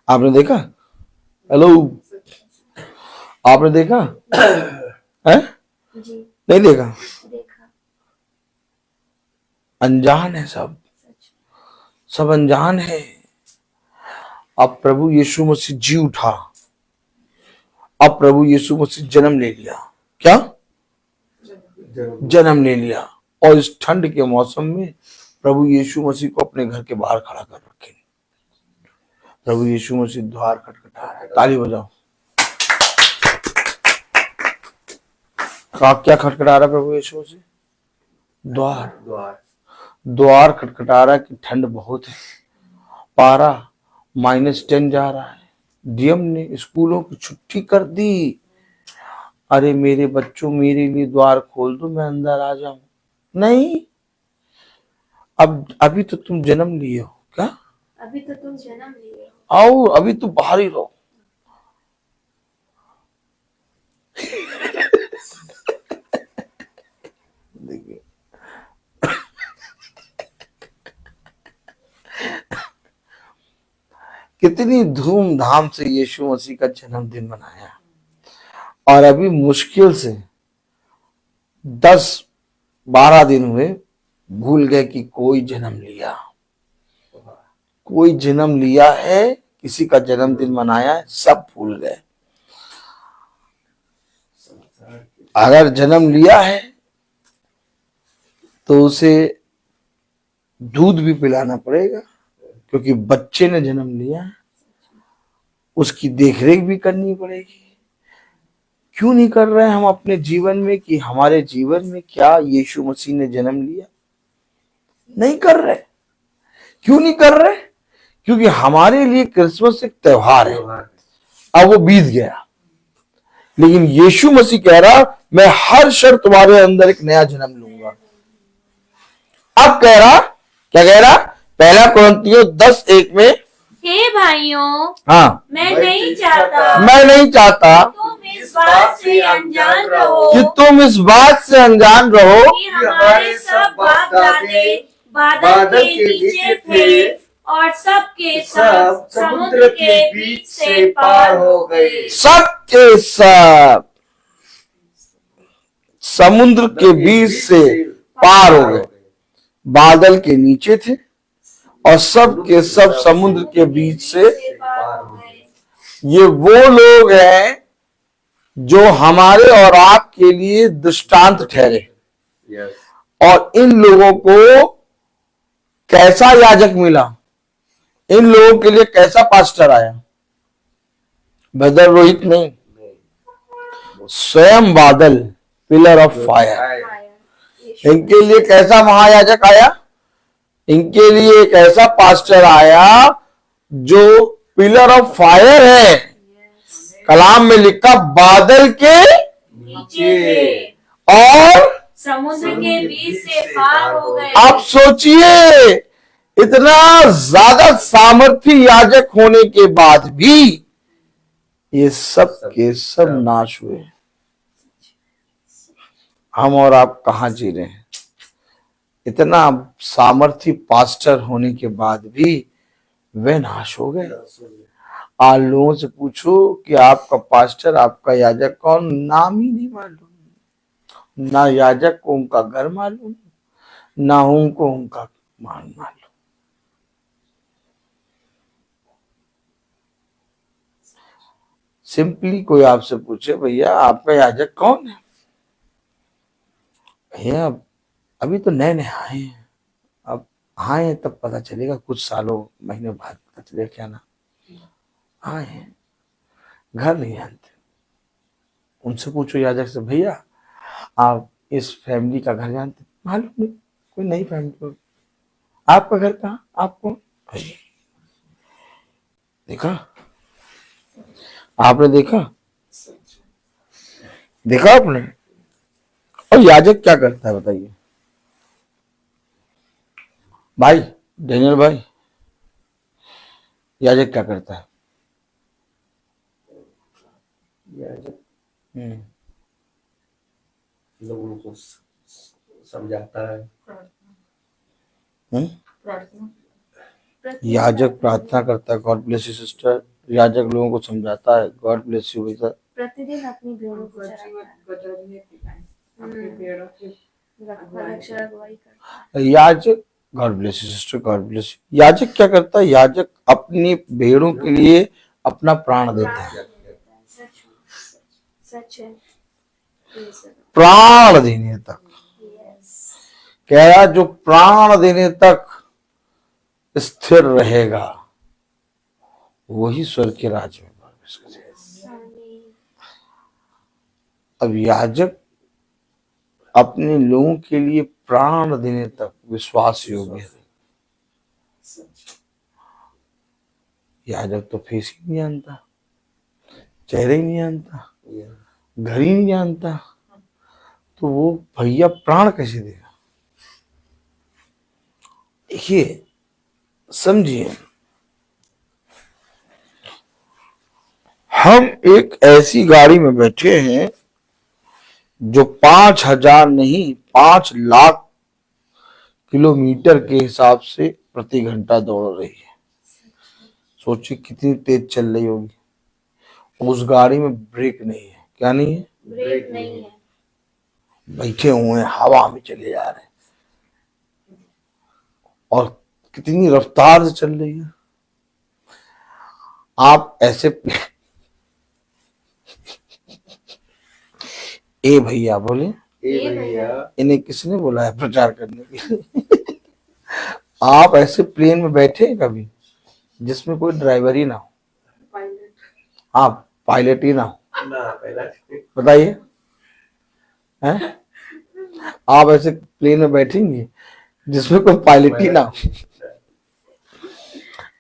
आपने देखा? हेलो, आपने देखा है? नहीं देखा? अनजान है, सब अनजान है। अब प्रभु यीशु मसीह जी उठा, अब प्रभु यीशु मसीह जन्म ले लिया। क्या जन्म ले लिया? और इस ठंड के मौसम में प्रभु यीशु मसीह को अपने घर के बाहर खड़ा कर रखे। प्रभु यीशु मसीह द्वार खटखटा रहा है। ताली बजाओ। क्या खटखटा रहा है प्रभु यीशु मसीह? द्वार खटखटा रहा है कि ठंड बहुत है, पारा -10 जा रहा है, डीएम ने स्कूलों की छुट्टी कर दी। अरे मेरे बच्चों, मेरे लिए द्वार खोल दो, मैं अंदर आ जाऊं। नहीं, अभी तो तुम जन्म लिए हो। क्या अभी तो तुम जन्म लिए हो? आओ, अभी तो बाहर ही रहो। देखिए कितनी धूमधाम से यीशु मसीह का जन्मदिन मनाया, और अभी मुश्किल से 10-12 दिन हुए, भूल गए कि कोई जन्म लिया। कोई जन्म लिया है, किसी का जन्मदिन मनाया है, सब भूल गए। अगर जन्म लिया है तो उसे दूध भी पिलाना पड़ेगा, क्योंकि बच्चे ने जन्म लिया है, उसकी देखरेख भी करनी पड़ेगी। क्यों नहीं कर रहे हैं हम अपने जीवन में कि हमारे जीवन में क्या यीशु मसीह ने जन्म लिया? नहीं कर रहे। क्यों नहीं कर रहे? क्योंकि हमारे लिए क्रिसमस एक त्योहार है, अब वो बीत गया। लेकिन यीशु मसीह कह रहा, मैं हर क्षण तुम्हारे अंदर एक नया जन्म लूंगा। अब कह रहा, क्या कह रहा? पहला कुरिन्थियों 10:1 में, हे भाइयों, हाँ, मैं नहीं चाहता मैं नहीं चाहता तुम इस बात से अनजान रहो कि तुम इस बात से अनजान रहो कि हमारे सब बाप दादे बादल के नीचे थे और सब के सब समुद्र के बीच से पार हो गए। सब के सब समुद्र के बीच से पार हो गए। बादल के नीचे थे और सब के सब समुद्र के बीच से। पार हो गए। ये वो लोग हैं जो हमारे और आपके लिए दृष्टांत ठहरे। और इन लोगों को कैसा याजक मिला? इन लोगों के लिए कैसा पास्टर आया? ब्रदर रोहित नहीं, स्वयं बादल, पिलर ऑफ फायर। इनके लिए कैसा महायाजक आया? इनके लिए एक ऐसा पास्टर आया जो पिलर ऑफ फायर है। कलाम में लिखा बादल के नीचे और समुद्र के बीच से पार हो गए। आप सोचिए, इतना ज्यादा सामर्थ्य याजक होने के बाद भी ये सब के सब नाश हुए। हम और आप कहाँ जी रहे हैं? इतना सामर्थ्य पास्टर होने के बाद भी वे नाश हो गए। आज लोगों से पूछो कि आपका पास्टर, आपका याजक कौन? नाम ही नहीं मालूम। ना याजक को उनका घर मालूम, ना उनको उनका मान मालूम। सिंपली कोई आपसे पूछे, भैया आपका याजक कौन है? भैया अभी तो नए नए आए हैं, अब आए हैं तब पता चलेगा, कुछ सालों महीने बाद पता चलेगा क्या ना। आए हैं, घर नहीं जानते। उनसे पूछो याजक से, भैया आप इस फैमिली का घर जानते? मालूम नहीं, कोई नई फैमिली। आपका घर कहाँ? आपको देखा? आपने देखा? देखा आपने? और याजक क्या करता है बताइए भाई, डेनियल भाई? याजक क्या करता है? लोगों को समझाता है। याजक प्रार्थना करता है, गॉड ब्लेस यू सिस्टर। याजक लोगों को समझाता है, गॉड ब्लेस यू बेटा। प्रतिदिन अपनी भेड़ों को रक्षा अगुवाई करता है। याजक, God bless you sister, God bless you. याजक क्या करता है? याजक अपनी भेड़ों के लिए अपना प्राण देता है। सच है। प्राण देने तक। कह रहा जो प्राण देने तक स्थिर रहेगा वही स्वर्ग के राज्य में प्रवेश करेगा। अब याजक अपने लोगों के लिए प्राण देने तक विश्वास योग्य है। याजक तो फेस ही नहीं जानता, चेहरे ही नहीं जानता, घर ही नहीं जानता, तो वो भैया प्राण कैसे देगा? देखिए, समझिए, हम एक ऐसी गाड़ी में बैठे हैं जो 5,000 नहीं 5 लाख किलोमीटर के हिसाब से प्रति घंटा दौड़ रही है। सोचिए कितनी तेज चल रही होगी। उस गाड़ी में ब्रेक नहीं है। क्या नहीं है? ब्रेक नहीं है। बैठे हुए हैं, हवा में चले जा रहे हैं और कितनी रफ्तार से चल रही है। आप ऐसे ए भैया बोले, ए भैया, इन्हें किसने बोला है प्रचार करने के लिए? आप ऐसे प्लेन में बैठे हैं कभी जिसमें कोई ड्राइवर ही ना हो? आप पायलट ही ना हो? ना पहला बताइए, हैं? आप ऐसे प्लेन में बैठेंगे जिसमें कोई पायलट ही ना हो?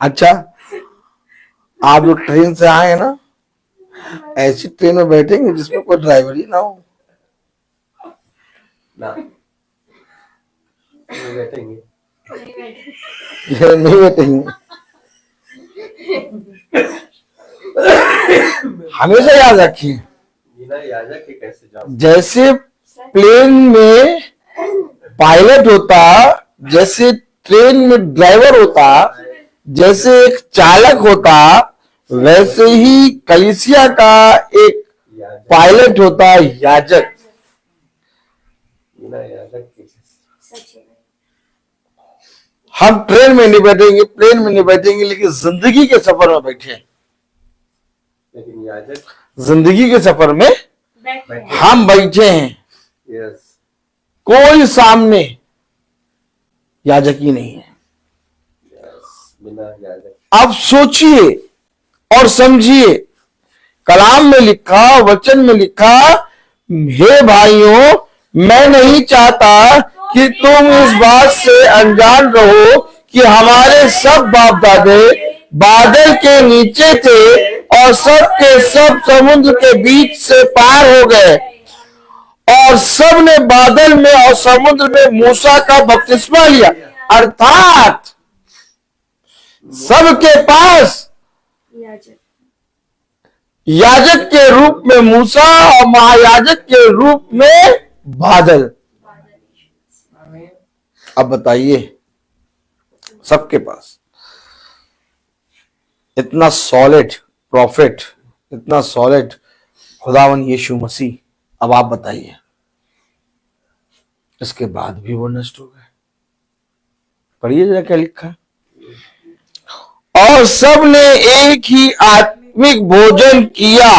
अच्छा, आप लोग ट्रेन से आए हैं ना, ऐसी ट्रेन में बैठेंगे जिसमें कोई ड्राइवर ही ना हो? ना नहीं बैठेंगे। नहीं बैठेंगे। हमेशा याद रखिए, बिना याजक के कैसे जाऊं? जैसे प्लेन में पायलट होता, जैसे ट्रेन में ड्राइवर होता, जैसे एक चालक होता, वैसे ही कलीसिया का एक याजक, पायलट होता है, याजक। बिना याजक के हम ट्रेन में नहीं बैठेंगे, प्लेन में नहीं बैठेंगे, लेकिन जिंदगी के सफर में बैठे हैं। लेकिन याजक, जिंदगी के सफर में हम बैठे हैं, यस, कोई सामने याजक ही नहीं है। यस, बिना याजक। अब सोचिए और समझिए, कलाम में लिखा, वचन में लिखा, हे भाइयों, मैं नहीं चाहता कि तुम इस बात से अनजान रहो कि हमारे सब बाप दादे बादल के नीचे थे और सब के सब समुद्र के बीच से पार हो गए, और सब ने बादल में और समुद्र में मूसा का बपतिस्मा लिया। अर्थात सबके पास याजक के रूप में मूसा और महायाजक के रूप में बादल। अब बताइए, सबके पास इतना सॉलिड प्रॉफिट, इतना सॉलिड खुदावन यीशु मसीह, अब आप बताइए, इसके बाद भी वो नष्ट हो गए। पढ़िए जरा क्या लिखा है। और सब ने एक ही आत्मिक भोजन किया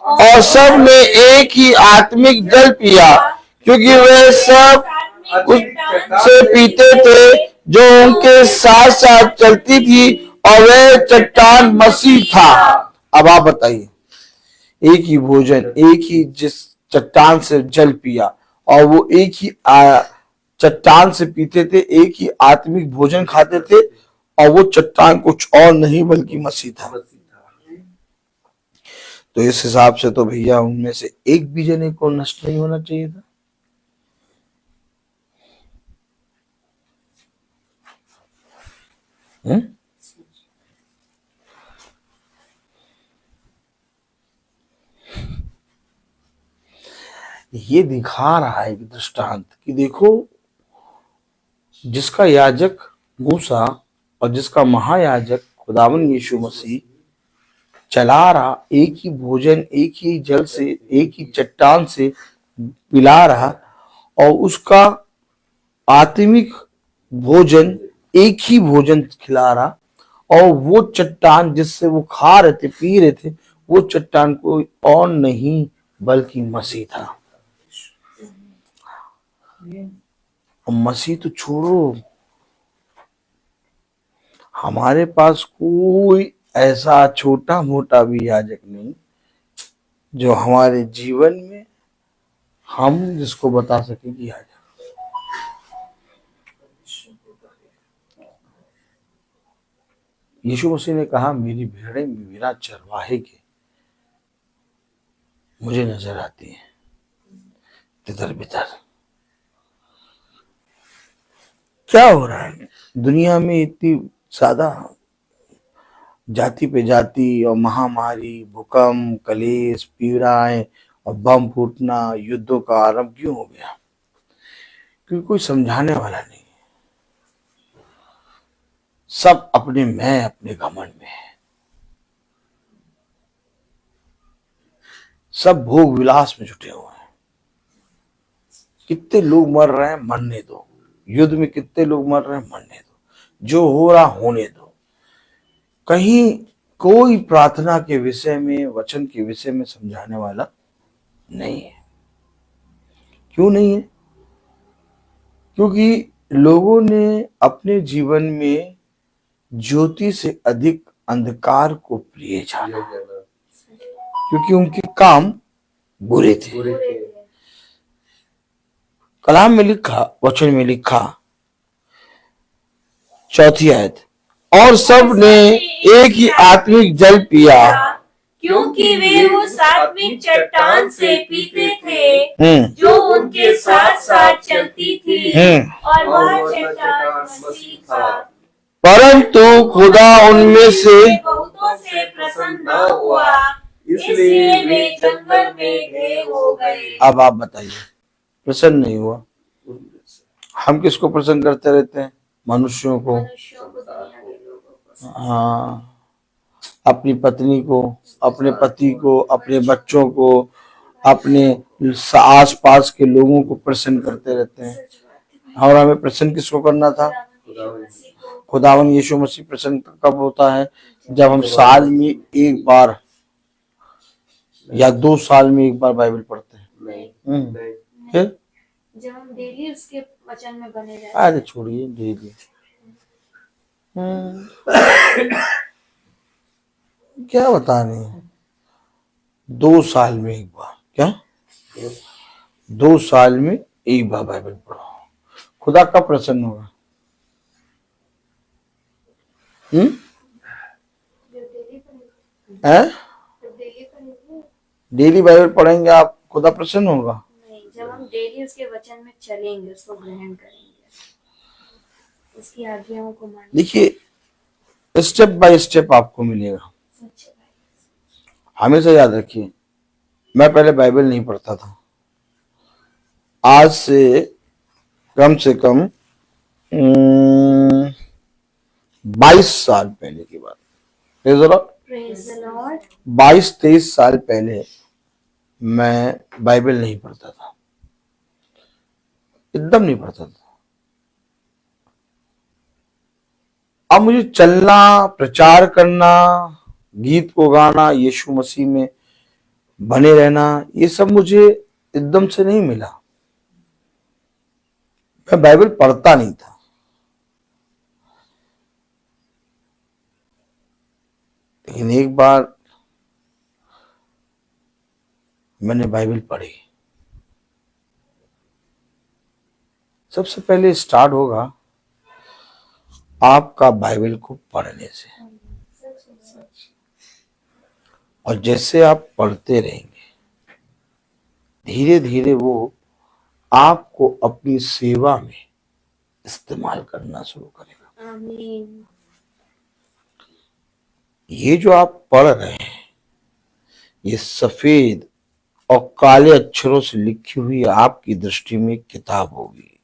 और सब ने एक ही आत्मिक जल पिया, क्योंकि वे सब उससे पीते थे जो उनके साथ साथ चलती थी, और वह चट्टान मसीह था। अब आप बताइए, एक ही भोजन, एक ही जिस चट्टान से जल पिया, और वो एक ही चट्टान से पीते थे, एक ही आत्मिक भोजन खाते थे, और वो चट्टान कुछ और नहीं बल्कि मसीह था। तो इस हिसाब से तो भैया उनमें से एक भी जने को नष्ट नहीं होना चाहिए था। ये दिखा रहा है एक दृष्टांत कि देखो, जिसका याजक मूसा और जिसका महायाजक खुदावन यीशु मसीह चला रहा, एक ही भोजन, एक ही जल से, एक ही चट्टान से पिला रहा, और उसका आत्मिक भोजन, एक ही भोजन खिला रहा, और वो चट्टान जिससे वो खा रहे थे, पी रहे थे, वो चट्टान कोई और नहीं बल्कि मसीह था। और मसीह तो छोड़ो, हमारे पास कोई ऐसा छोटा मोटा भी याजक नहीं जो हमारे जीवन में हम जिसको बता सके कि याजक। यीशु मसीह ने कहा, मेरी भेड़ें बिना चरवाहे के मुझे नजर आती हैं तितर बितर। क्या हो रहा है दुनिया में? इतनी ज्यादा जाति पे जाति और महामारी, भूकंप, कलेश, पीड़ाएं और बम फूटना, युद्धों का आरंभ क्यों हो गया? क्योंकि कोई समझाने वाला नहीं। सब अपने मैं, अपने घमंड में है। सब भोग विलास में जुटे हुए हैं। कितने लोग मर रहे हैं, मरने दो। युद्ध में कितने लोग मर रहे हैं, मरने दो। जो हो रहा होने दो। कहीं कोई प्रार्थना के विषय में, वचन के विषय में समझाने वाला नहीं है। क्यों नहीं है? क्योंकि लोगों ने अपने जीवन में ज्योति से अधिक अंधकार को प्रिय जाना, क्योंकि उनके काम बुरे थे। कलाम में लिखा, वचन में लिखा, 4 आयत, और सब ने एक ही आत्मिक जल पिया, क्योंकि वे उस आत्मिक चट्टान से पीते थे जो उनके साथ साथ चलती थी, और वह चट्टान मसीह था। परंतु खुदा उनमें से बहुतों से प्रसन्न न हुआ, इसलिए वे जंगल में ढेर हो गए। अब आप बताइए, प्रसन्न नहीं हुआ? हम किसको प्रसन्न करते रहते हैं? मनुष्यों को। हाँ, अपनी पत्नी को, अपने पति को, अपने बच्चों को, अपने आस पास के लोगों को प्रसन्न करते रहते हैं। और हमें प्रसन्न किसको करना था? खुदावन यीशु मसीह प्रसन्न कब होता है? जब हम साल में एक बार या 2 साल में एक बार बाइबल पढ़ते हैं। फिर जब हम डेली उसके वचन में बने रहते हैं। अरे छोड़िए डेली, क्या बताने, 2 साल में एक बार, क्या 2 साल में एक बार बाइबल पढ़ो, खुदा कब प्रसन्न होगा? डेली बाइबल पढ़ेंगे आप, खुदा प्रसन्न होगा? नहीं, जब हम डेली उसके वचन में चलेंगे, उसको ग्रहण करेंगे, उसकी आज्ञाओं को मानेंगे। देखिए, स्टेप बाय स्टेप आपको मिलेगा। हमेशा याद रखिए, मैं पहले बाइबल नहीं पढ़ता था। आज से कम 22 साल पहले की बात, 22-23 साल पहले मैं बाइबल नहीं पढ़ता था, एकदम नहीं पढ़ता था। अब मुझे चलना, प्रचार करना, गीत को गाना, यीशु मसीह में बने रहना, ये सब मुझे एकदम से नहीं मिला। मैं बाइबल पढ़ता नहीं था। लेकिन एक बार मैंने बाइबल पढ़ी। सबसे पहले स्टार्ट होगा आपका बाइबल को पढ़ने से, और जैसे आप पढ़ते रहेंगे, धीरे धीरे वो आपको अपनी सेवा में इस्तेमाल करना शुरू करेगा। आमीन। ये जो आप पढ़ रहे हैं, ये सफेद और काले अक्षरों से लिखी हुई आपकी दृष्टि में एक किताब होगी,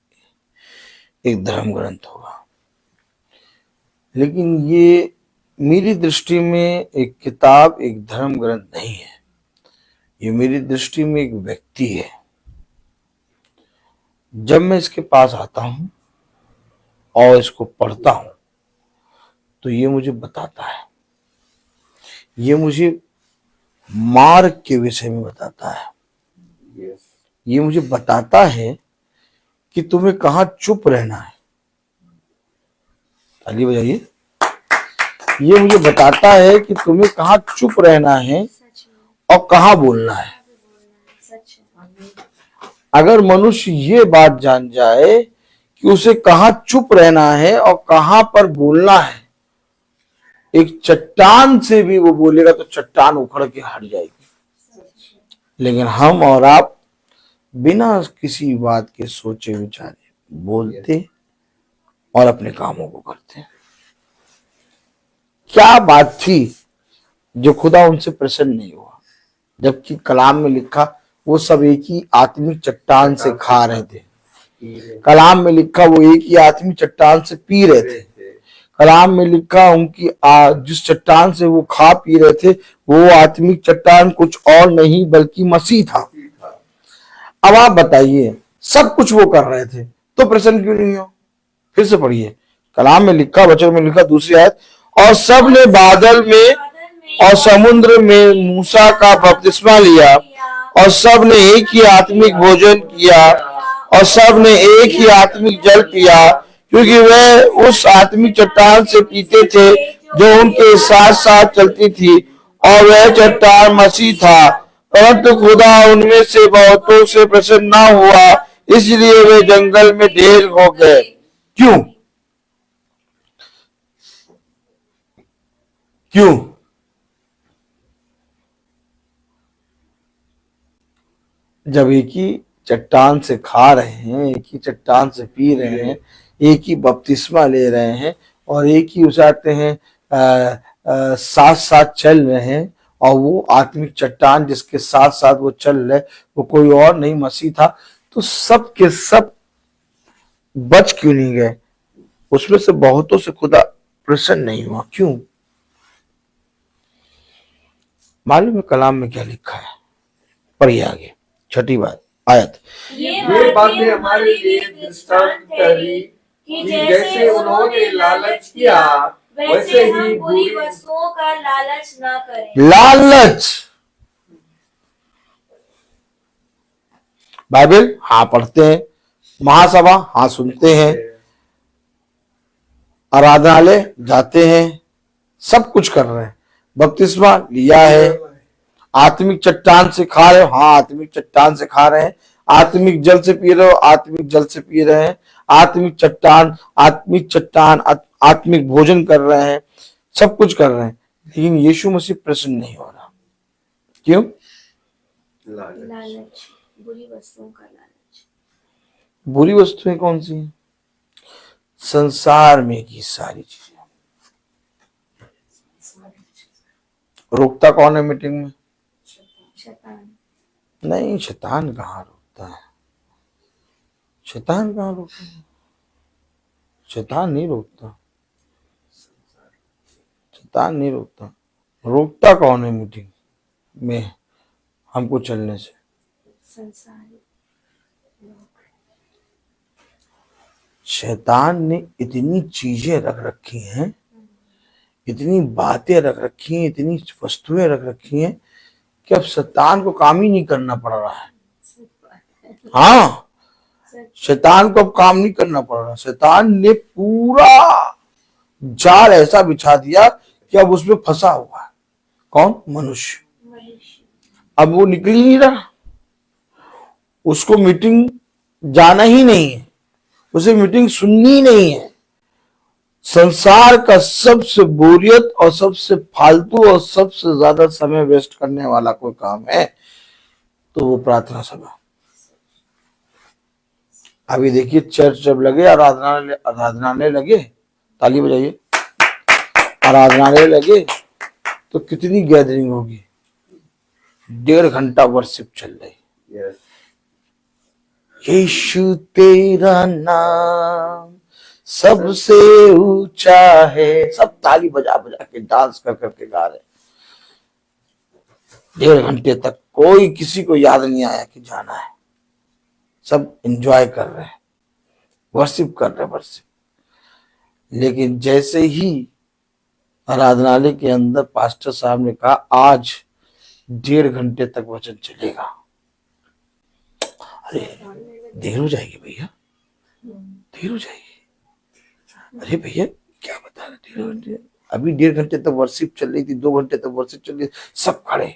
एक धर्म ग्रंथ होगा। लेकिन ये मेरी दृष्टि में एक किताब, एक धर्म ग्रंथ नहीं है। ये मेरी दृष्टि में एक व्यक्ति है। जब मैं इसके पास आता हूं और इसको पढ़ता हूं, तो ये मुझे बताता है, ये मुझे मार्ग के विषय में बताता है। ये मुझे बताता है कि तुम्हें कहाँ चुप रहना है। ताली बजाइए। ये मुझे बताता है कि तुम्हें कहाँ चुप रहना है और कहाँ बोलना है। अगर मनुष्य ये बात जान जाए कि उसे कहाँ चुप रहना है और कहाँ पर बोलना है, एक चट्टान से भी वो बोलेगा तो चट्टान उखड़ के हट जाएगी। लेकिन हम और आप बिना किसी बात के सोचे विचारे बोलते और अपने कामों को करते हैं। क्या बात थी जो खुदा उनसे प्रसन्न नहीं हुआ? जबकि कलाम में लिखा वो सब एक ही आत्मिक चट्टान से खा रहे थे। कलाम में लिखा वो एक ही आत्मिक चट्टान से पी रहे थे। कलाम में लिखा उनकी जिस चट्टान से वो खा पी रहे थे, वो आत्मिक चट्टान कुछ और नहीं बल्कि मसीह था। अब आप बताइए, सब कुछ वो कर रहे थे तो प्रसन्न क्यों नहीं हो? फिर से पढ़िए, कलाम में लिखा, वचन में लिखा, दूसरी आयत, और सब ने बादल में और समुद्र में मूसा का बपतिस्मा लिया, और सब ने एक ही आत्मिक भोजन किया, और सब ने एक ही आत्मिक जल पिया, क्योंकि वे उस आत्मिक चट्टान से पीते थे जो उनके साथ साथ चलती थी, और वह चट्टान मसीह था। परंतु खुदा उनमें से बहुतों से प्रसन्न न हुआ, इसलिए वे जंगल में ढेर हो गए। क्यों? क्यों? जब एक ही चट्टान से खा रहे हैं, एक ही चट्टान से पी रहे हैं, एक ही बपतिस्मा ले रहे हैं, और एक ही उसाते हैं, साथ साथ चल रहे हैं, और वो आत्मिक चट्टान जिसके साथ साथ वो चल रहे, वो कोई और नहीं, मसीह था, तो सब के सब बच क्यों नहीं गए? उसमें से बहुतों से खुदा प्रसन्न नहीं हुआ। क्यों? मालूम है कलाम में क्या लिखा है? पढ़िए आगे, छठी बात आयत। ये बातें हमारे लिए दृष्टांत ठहरी कि जैसे उन्होंने लालच किया वैसे ही बुरी वस्तुओं का लालच न करें। लालच। बाइबल हाँ पढ़ते हैं, महासभा हाँ सुनते हैं, आराधनालय जाते हैं, सब कुछ कर रहे हैं, बपतिस्मा लिया है, आत्मिक चट्टान से खा रहे हो, हाँ आत्मिक चट्टान से खा रहे हैं, आत्मिक जल से पी रहे हो, आत्मिक जल से पी रहे हैं, आत्मिक चट्टान आत्मिक भोजन कर रहे हैं, सब कुछ कर रहे हैं, लेकिन यीशु मसीह प्रसन्न नहीं हो रहा। क्यों? लालच, बुरी वस्तुओं का लालच। बुरी वस्तुएं कौन सी हैं? संसार में की सारी चीजें। रोकता कौन है मीटिंग में? शैतान। नहीं, शैतान कहाँ रोकता है? शैतान कहाँ रोकता है? शैतान नहीं रोकता, शैतान नहीं रोकता। रोकता कौन है मीटिंग में हमको चलने से? संसारी लोग। शैतान ने इतनी चीजें रख रखी हैं, इतनी बातें रख रखी हैं, इतनी वस्तुएं रख रखी हैं कि अब शैतान को काम ही नहीं करना पड़ रहा है। हाँ, शैतान को अब काम नहीं करना पड़ रहा। शैतान ने पूरा जाल ऐसा बिछा दिया कि अब उसमें फंसा हुआ है। कौन? मनुष्य। अब वो निकल ही नहीं रहा, उसको मीटिंग जाना ही नहीं है, उसे मीटिंग सुननी ही नहीं है। संसार का सबसे बोरियत और सबसे फालतू और सबसे ज्यादा समय वेस्ट करने वाला कोई काम है तो वो प्रार्थना सभा। अभी देखिए चर्च जब लगे, आराधनालय लगे, ताली बजाइए, आराधनालय लगे तो कितनी गैदरिंग होगी? 1.5 घंटा वर्शिप चल रही। यीशु तेरा नाम सबसे ऊंचा है, सब ताली बजा बजा के डांस कर करके गा रहे। 1.5 घंटे तक कोई किसी को याद नहीं आया कि जाना है, सब एंजॉय कर रहे हैं, वर्शिप कर रहे हैं, वर्शिप। लेकिन जैसे ही आराधनालय के अंदर पास्टर साहब ने कहा आज 1.5 घंटे तक वचन चलेगा, अरे देर हो जाएगी भैया, देर हो जाएगी। अरे भैया क्या बता रहे, 1.5 घंटे? अभी 1.5 घंटे तक वर्शिप चल रही थी, 2 घंटे तक वर्शिप चल रही थी, सब खड़े,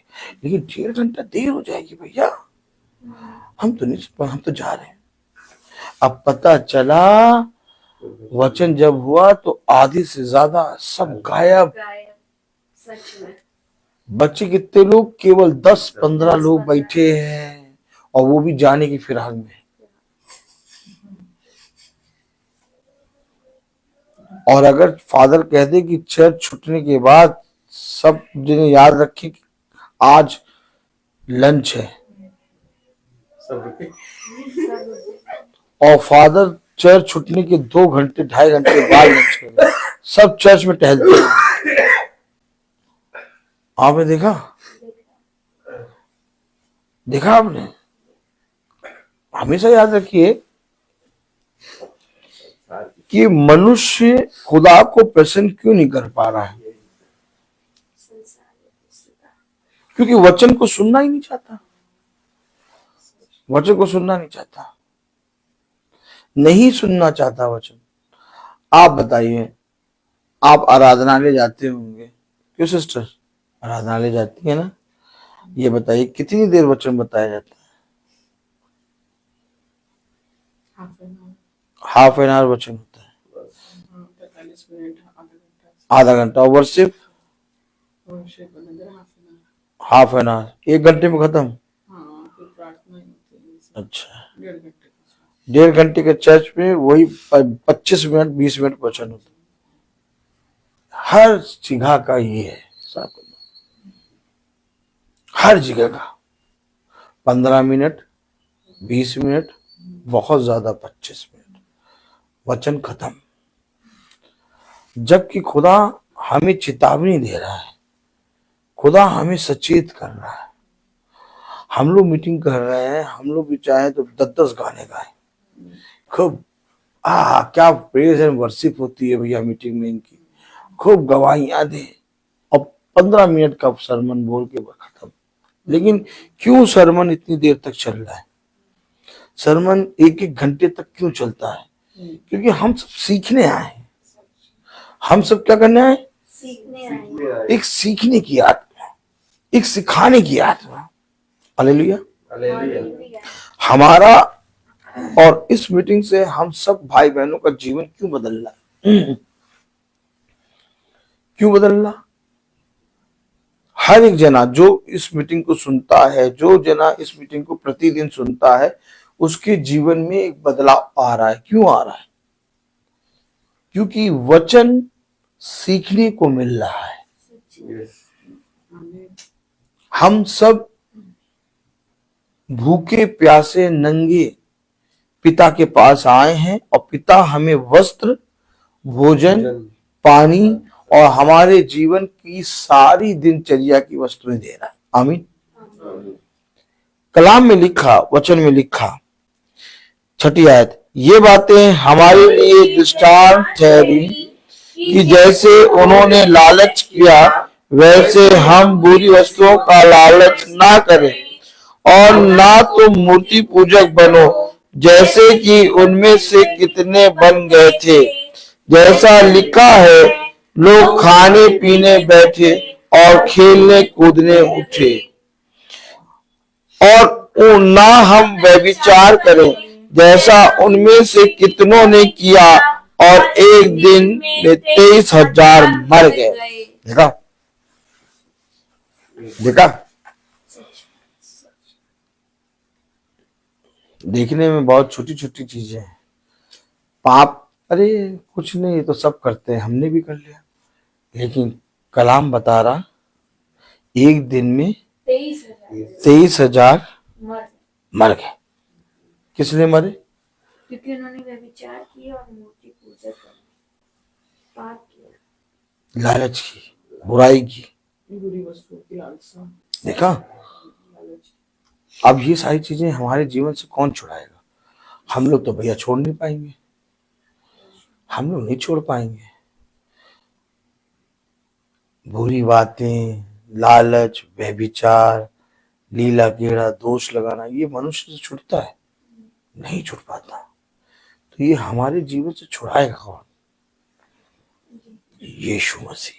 लेकिन 1.5 घंटा देर हो जाएगी भैया, हम तो नहीं, हम तो जा रहे हैं। अब पता चला वचन जब हुआ तो आधी से ज्यादा सब गायब। सच में बच्चे कितने लोग? केवल 10-15 लोग बैठे हैं, और वो भी जाने की फिराक में। और अगर फादर कह दे कि चर्च छूटने के बाद सब जिन्हें याद रखें कि आज लंच है, और फादर चर्च छूटने के 2 घंटे 2.5 घंटे बाद लंच करें, सब चर्च में टहलते हैं। आपने देखा आपने? हमेशा याद रखिए कि मनुष्य खुदा को प्रसन्न क्यों नहीं कर पा रहा है? क्योंकि वचन को सुनना ही नहीं चाहता, वचन को सुनना नहीं चाहता, नहीं सुनना चाहता वचन। आप बताइए, आप आराधनालय जाते होंगे, क्यों सिस्टर? आराधनालय जाती है ना? ये बताइए कितनी देर वचन बताया जाता है? हाफ एन आवर वचन होता है, 45 मिनट, आधा घंटा। वर्शिप हाफ एन आवर, 1 घंटे में खत्म। फिर प्रार्थना होती है। अच्छा, 1.5 घंटे। 1.5 घंटे के चर्च में वही 25 मिनट 20 मिनट वचन होता है। हर जगह का ये है, हर जगह का 15 मिनट 20 मिनट, बहुत ज्यादा 25 मिनट, वचन खत्म। जबकि खुदा हमें चेतावनी दे रहा है, खुदा हमें सचेत कर रहा है। हम लोग मीटिंग कर रहे हैं, हम लोग भी चाहे तो 10-10 गाने गाए, खूब क्या प्रेज एंड वर्शिप होती है भैया मीटिंग में इनकी, खूब गवाहियां दे और 15 मिनट का सरमन बोल के खत्म। लेकिन क्यों सरमन इतनी देर तक चल रहा है? सरमन 1-1 घंटे तक क्यों चलता है? क्योंकि हम सब सीखने आए हैं। हम सब क्या करने आए? सीखने आए। एक सीखने की आत्मा, एक सिखाने की आत्मा। हालेलुया। हालेलुया। हमारा और इस मीटिंग से हम सब भाई बहनों का जीवन क्यों बदल रहा? क्यों बदल रहा? हर एक जना जो इस मीटिंग को सुनता है, जो जना इस मीटिंग को प्रतिदिन सुनता है, उसके जीवन में एक बदलाव आ रहा है। क्यों आ रहा है? क्योंकि वचन सीखने को मिल रहा है। हम सब भूखे प्यासे नंगे पिता के पास आए हैं और पिता हमें वस्त्र, भोजन, पानी और हमारे जीवन की सारी दिनचर्या की वस्तुएं दे रहा है। आमीन। कलाम में लिखा, वचन में लिखा, 6 आयत, ये बातें हमारे लिए दृष्टांत ठहरी कि जैसे उन्होंने लालच किया वैसे हम बुरी वस्तुओं का लालच ना करें, और ना तो मूर्ति पूजक बनो जैसे कि उनमें से कितने बन गए थे। जैसा लिखा है, लोग खाने पीने बैठे और खेलने कूदने उठे। और ना हम व्यभिचार करें जैसा उनमें से कितनों ने किया और एक दिन में 23,000 मर गए। देखा देखा, देखने में बहुत छोटी छोटी चीजें हैं। पाप, अरे कुछ नहीं, ये तो सब करते हैं, हमने भी कर लिया। लेकिन कलाम बता रहा, एक दिन में 23,000 मर गए। किसने मरे? क्योंकि उन्होंने व्यभिचार किया और मूर्ति पूजा की, पाप किया, लालच की, बुराई की, बुरी वस्तुओं की लालसा। देखा। अब ये सारी चीजें हमारे जीवन से कौन छुड़ाएगा? हम लोग तो भैया छोड़ नहीं पाएंगे, हम लोग नहीं छोड़ पाएंगे। बुरी बातें, लालच, व्यभिचार, लीला कीड़ा, दोष लगाना, ये मनुष्य से छुटता है? नहीं छुट पाता। तो ये हमारे जीवन से छुड़ाएगा कौन? यीशु मसीह।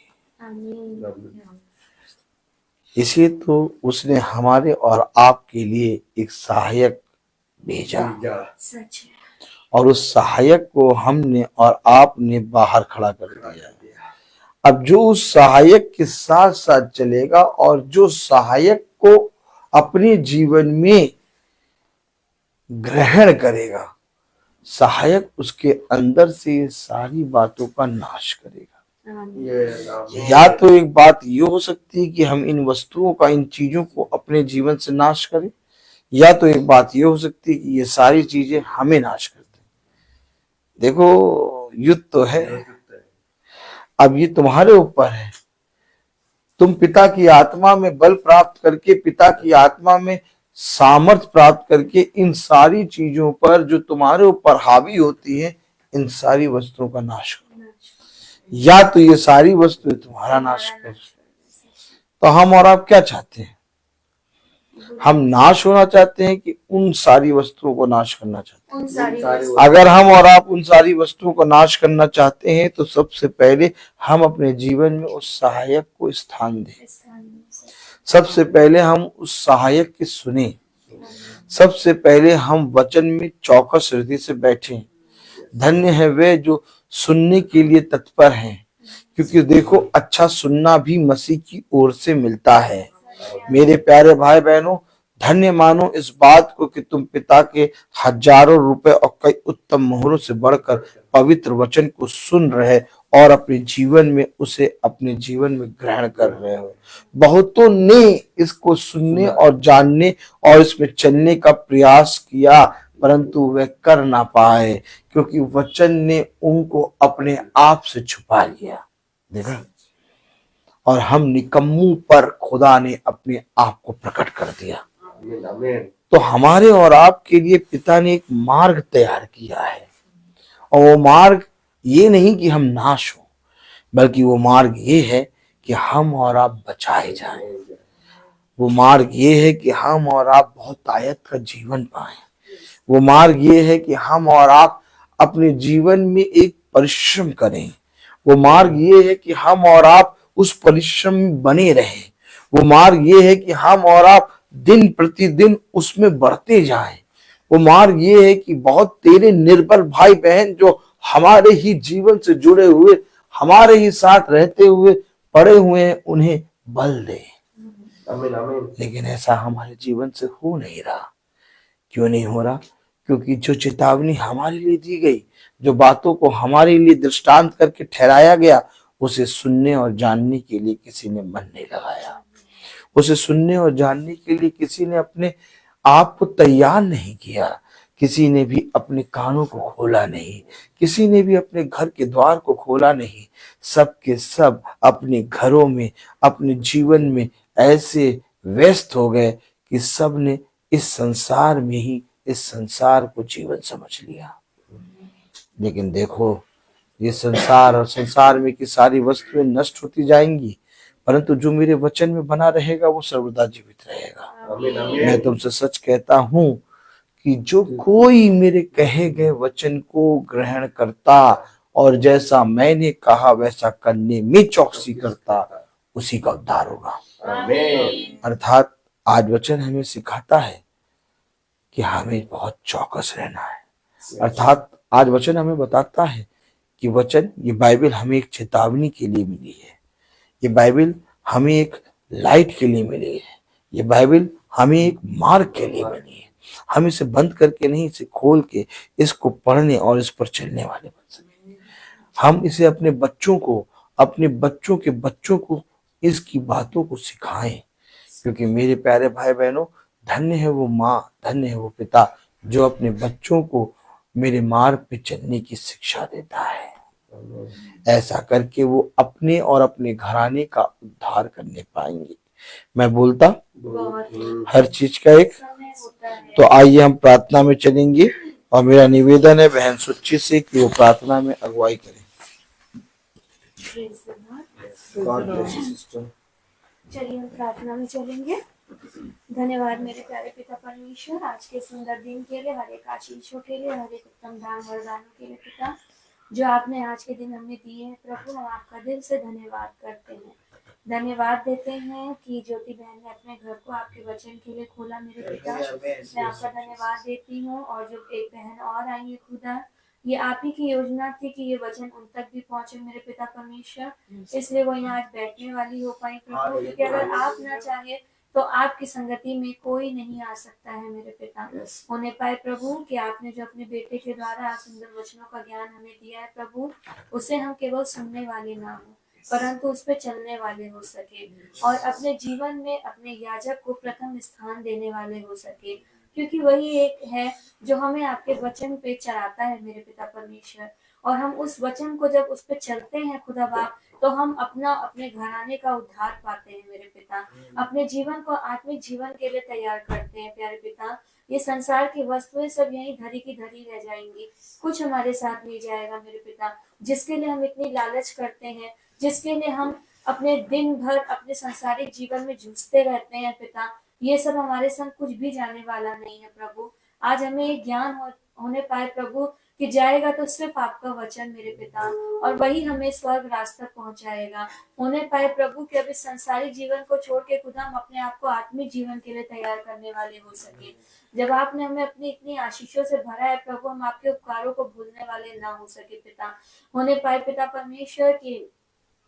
इसलिए तो उसने हमारे और आपके लिए एक सहायक भेजा, सच है। और उस सहायक को हमने और आपने बाहर खड़ा कर दिया। अब जो उस सहायक के साथ साथ चलेगा और जो सहायक को अपने जीवन में ग्रहण करेगा, सहायक उसके अंदर से सारी बातों का नाश करेगा। या तो एक बात ये हो सकती है कि हम इन वस्तुओं का, इन चीजों को अपने जीवन से नाश करें, या तो एक बात ये हो सकती है कि ये सारी चीजें हमें नाश कर दें। देखो, युद्ध तो है, अब ये तुम्हारे ऊपर है। तुम पिता की आत्मा में बल प्राप्त करके, पिता की आत्मा में सामर्थ प्राप्त करके इन सारी चीजों पर जो तुम्हारे ऊपर हावी होती है, इन सारी वस्तुओं का नाश करो, या तो ये सारी वस्तुएं तुम्हारा नाश कर। तो हम और आप क्या चाहते हैं? हम नाश होना चाहते हैं कि उन सारी वस्तुओं को नाश करना चाहते हैं? उन सारी अगर हम और आप उन सारी वस्तुओं को नाश करना चाहते हैं तो सबसे पहले हम अपने जीवन में उस सहायक को स्थान दें। सबसे पहले हम उस सहायक की सुने। सबसे पहले हम वचन में चौकस हृदय से बैठें। धन्य है वे जो सुनने के लिए तत्पर हैं, क्योंकि देखो अच्छा सुनना भी मसीह की ओर से मिलता है। मेरे प्यारे भाई बहनों, धन्य मानो इस बात को कि तुम पिता के हजारों रुपए और कई उत्तम मोहरों से बढ़कर पवित्र वचन को सुन रहे और अपने जीवन में उसे अपने जीवन में ग्रहण कर रहे हो। बहुतों ने इसको सुनने और जानने और इसमें चलने का प्रयास किया, परंतु वे कर ना पाए, क्योंकि वचन ने उनको अपने आप से छुपा लिया। देखा? और हम निकम्मों पर खुदा ने अपने आप को प्रकट कर दिया। तो हमारे और आपके लिए पिता ने एक मार्ग तैयार किया है, और वो मार्ग ये नहीं कि हम नाश हो, बल्कि वो मार्ग ये है कि हम और आप बचाए जाएं। वो मार्ग ये है कि हम और आप बहुत आयत का जीवन पाएं। वो मार्ग ये है कि हम और आप अपने जीवन में एक परिश्रम करें। वो मार्ग ये है कि हम और आप उस परिश्रम में बने रहें। वो मार्ग ये है कि हम और आप दिन प्रतिदिन उसमें बढ़ते जाएं। वो मार्ग ये है कि बहुत तेरे निर्बल भाई बहन जो हमारे ही जीवन से जुड़े हुए, हमारे ही साथ रहते हुए पड़े हुए हैं, उन्हें बल दे। लेकिन ऐसा हमारे जीवन से हो नहीं रहा। क्यों नहीं हो रहा? क्योंकि जो चेतावनी हमारे लिए दी गई, जो बातों को हमारे लिए दृष्टांत करके ठहराया गया, उसे सुनने और जानने के लिए किसी ने मन नहीं लगाया। उसे सुनने और जानने के लिए किसी ने अपने आप को तैयार नहीं किया। किसी ने भी अपने कानों को खोला नहीं। किसी ने भी अपने घर के द्वार को खोला नहीं। सब के सब अपने घरों में, अपने जीवन में ऐसे व्यस्त हो गए कि सब ने इस संसार में ही इस संसार को जीवन समझ लिया। लेकिन देखो, ये संसार और संसार में की सारी वस्तुएं नष्ट होती जाएंगी, परंतु जो मेरे वचन में बना रहेगा वो सर्वदा जीवित रहेगा। मैं तुमसे सच कहता हूं कि जो कोई मेरे कहे गए वचन को ग्रहण करता और जैसा मैंने कहा वैसा करने में चौकसी करता, उसी का उद्धार होगा। अर्थात आज वचन हमें सिखाता है कि हमें बहुत चौकस रहना है। अर्थात आज वचन हमें बताता है कि वचन, ये बाइबल हमें एक चेतावनी के लिए मिली है। ये बाइबल हमें एक लाइट के लिए मिली है। ये बाइबल हमें एक मार्ग के लिए मिली है। हम इसे बंद करके नहीं, इसे खोल के इसको पढ़ने और इस पर चलने वाले बन सके। हम इसे अपने बच्चों को, अपने बच्चों के बच्चों को इसकी बातों को सिखाएं, क्योंकि मेरे प्यारे भाई बहनों, धन्य है वो माँ, धन्य है वो पिता जो अपने बच्चों को मेरे मार्ग पे चलने की शिक्षा देता है। ऐसा करके वो अपने और अपने घराने का उद्धार करने पाएंगे। मैं बोलता हर चीज का एक। तो आइए हम प्रार्थना में चलेंगे, और मेरा निवेदन है बहन सुच्ची से कि वो प्रार्थना में अगुवाई करें। चलिए हम प्रार्थना में चलेंगे। धन्यवाद मेरे प्यारे पिता परमेश्वर, आज के सुंदर दिन के लिए, हर एक आशीषों के लिए, हर एक उत्तम दान वरदानों के लिए पिता, जो आपने आज के दिन हमें दिए हैं प्रभु। हम आपका दिल से धन्यवाद करते हैं। धन्यवाद देते हैं कि ज्योति बहन ने अपने घर को आपके वचन के लिए खोला मेरे पिता। मैं आपका धन्यवाद देती हूँ। और जो एक बहन और आई है खुदा, ये आप ही की योजना थी कि ये वचन उन तक भी पहुंचे मेरे पिता परमेश्वर, इसलिए वो यहाँ आज बैठने वाली हो पाई प्रभु। क्योंकि अगर आप ना चाहे तो आपकी संगति में कोई नहीं आ सकता है मेरे पिता। होने पाए प्रभु कि आपने जो अपने बेटे के द्वारा सुंदर वचनों का ज्ञान हमें दिया है प्रभु, उसे हम केवल सुनने वाले ना हो, परंतु उस पर चलने वाले हो सके, और अपने जीवन में अपने याजक को प्रथम स्थान देने वाले हो सके, क्योंकि वही एक है जो हमें आपके वचन पे चलाता है मेरे पिता परमेश्वर। और हम उस वचन को जब उस पर चलते हैं खुदा बाप, तो हम अपने घराने का उद्धार पाते हैं मेरे पिता। अपने जीवन को आत्मिक जीवन के लिए तैयार करते हैं प्यारे पिता। ये संसार की वस्तुएं सब यहीं धरी की धरी रह जाएंगी, कुछ हमारे साथ नहीं जाएगा मेरे पिता। जिसके लिए हम इतनी लालच करते हैं, जिसके लिए हम अपने दिन भर अपने सांसारिक जीवन में जूझते रहते हैं पिता, ये सब हमारे संग कुछ भी जाने वाला नहीं है प्रभु। आज हमें ये ज्ञान होने पाए प्रभु कि जाएगा तो सिर्फ आपका वचन मेरे पिता, और वही हमें स्वर्ग रास्ता पहुंचाएगा। होने पाए प्रभु कि अभी संसारिक जीवन को छोड़ के खुदा हम अपने आप को आत्मिक जीवन के लिए तैयार करने वाले हो सके। जब आपने हमें अपनी इतनी आशीषों से भरा है प्रभु, हम आपके उपकारों को भूलने वाले ना हो सके पिता। होने पाए पिता परमेश्वर की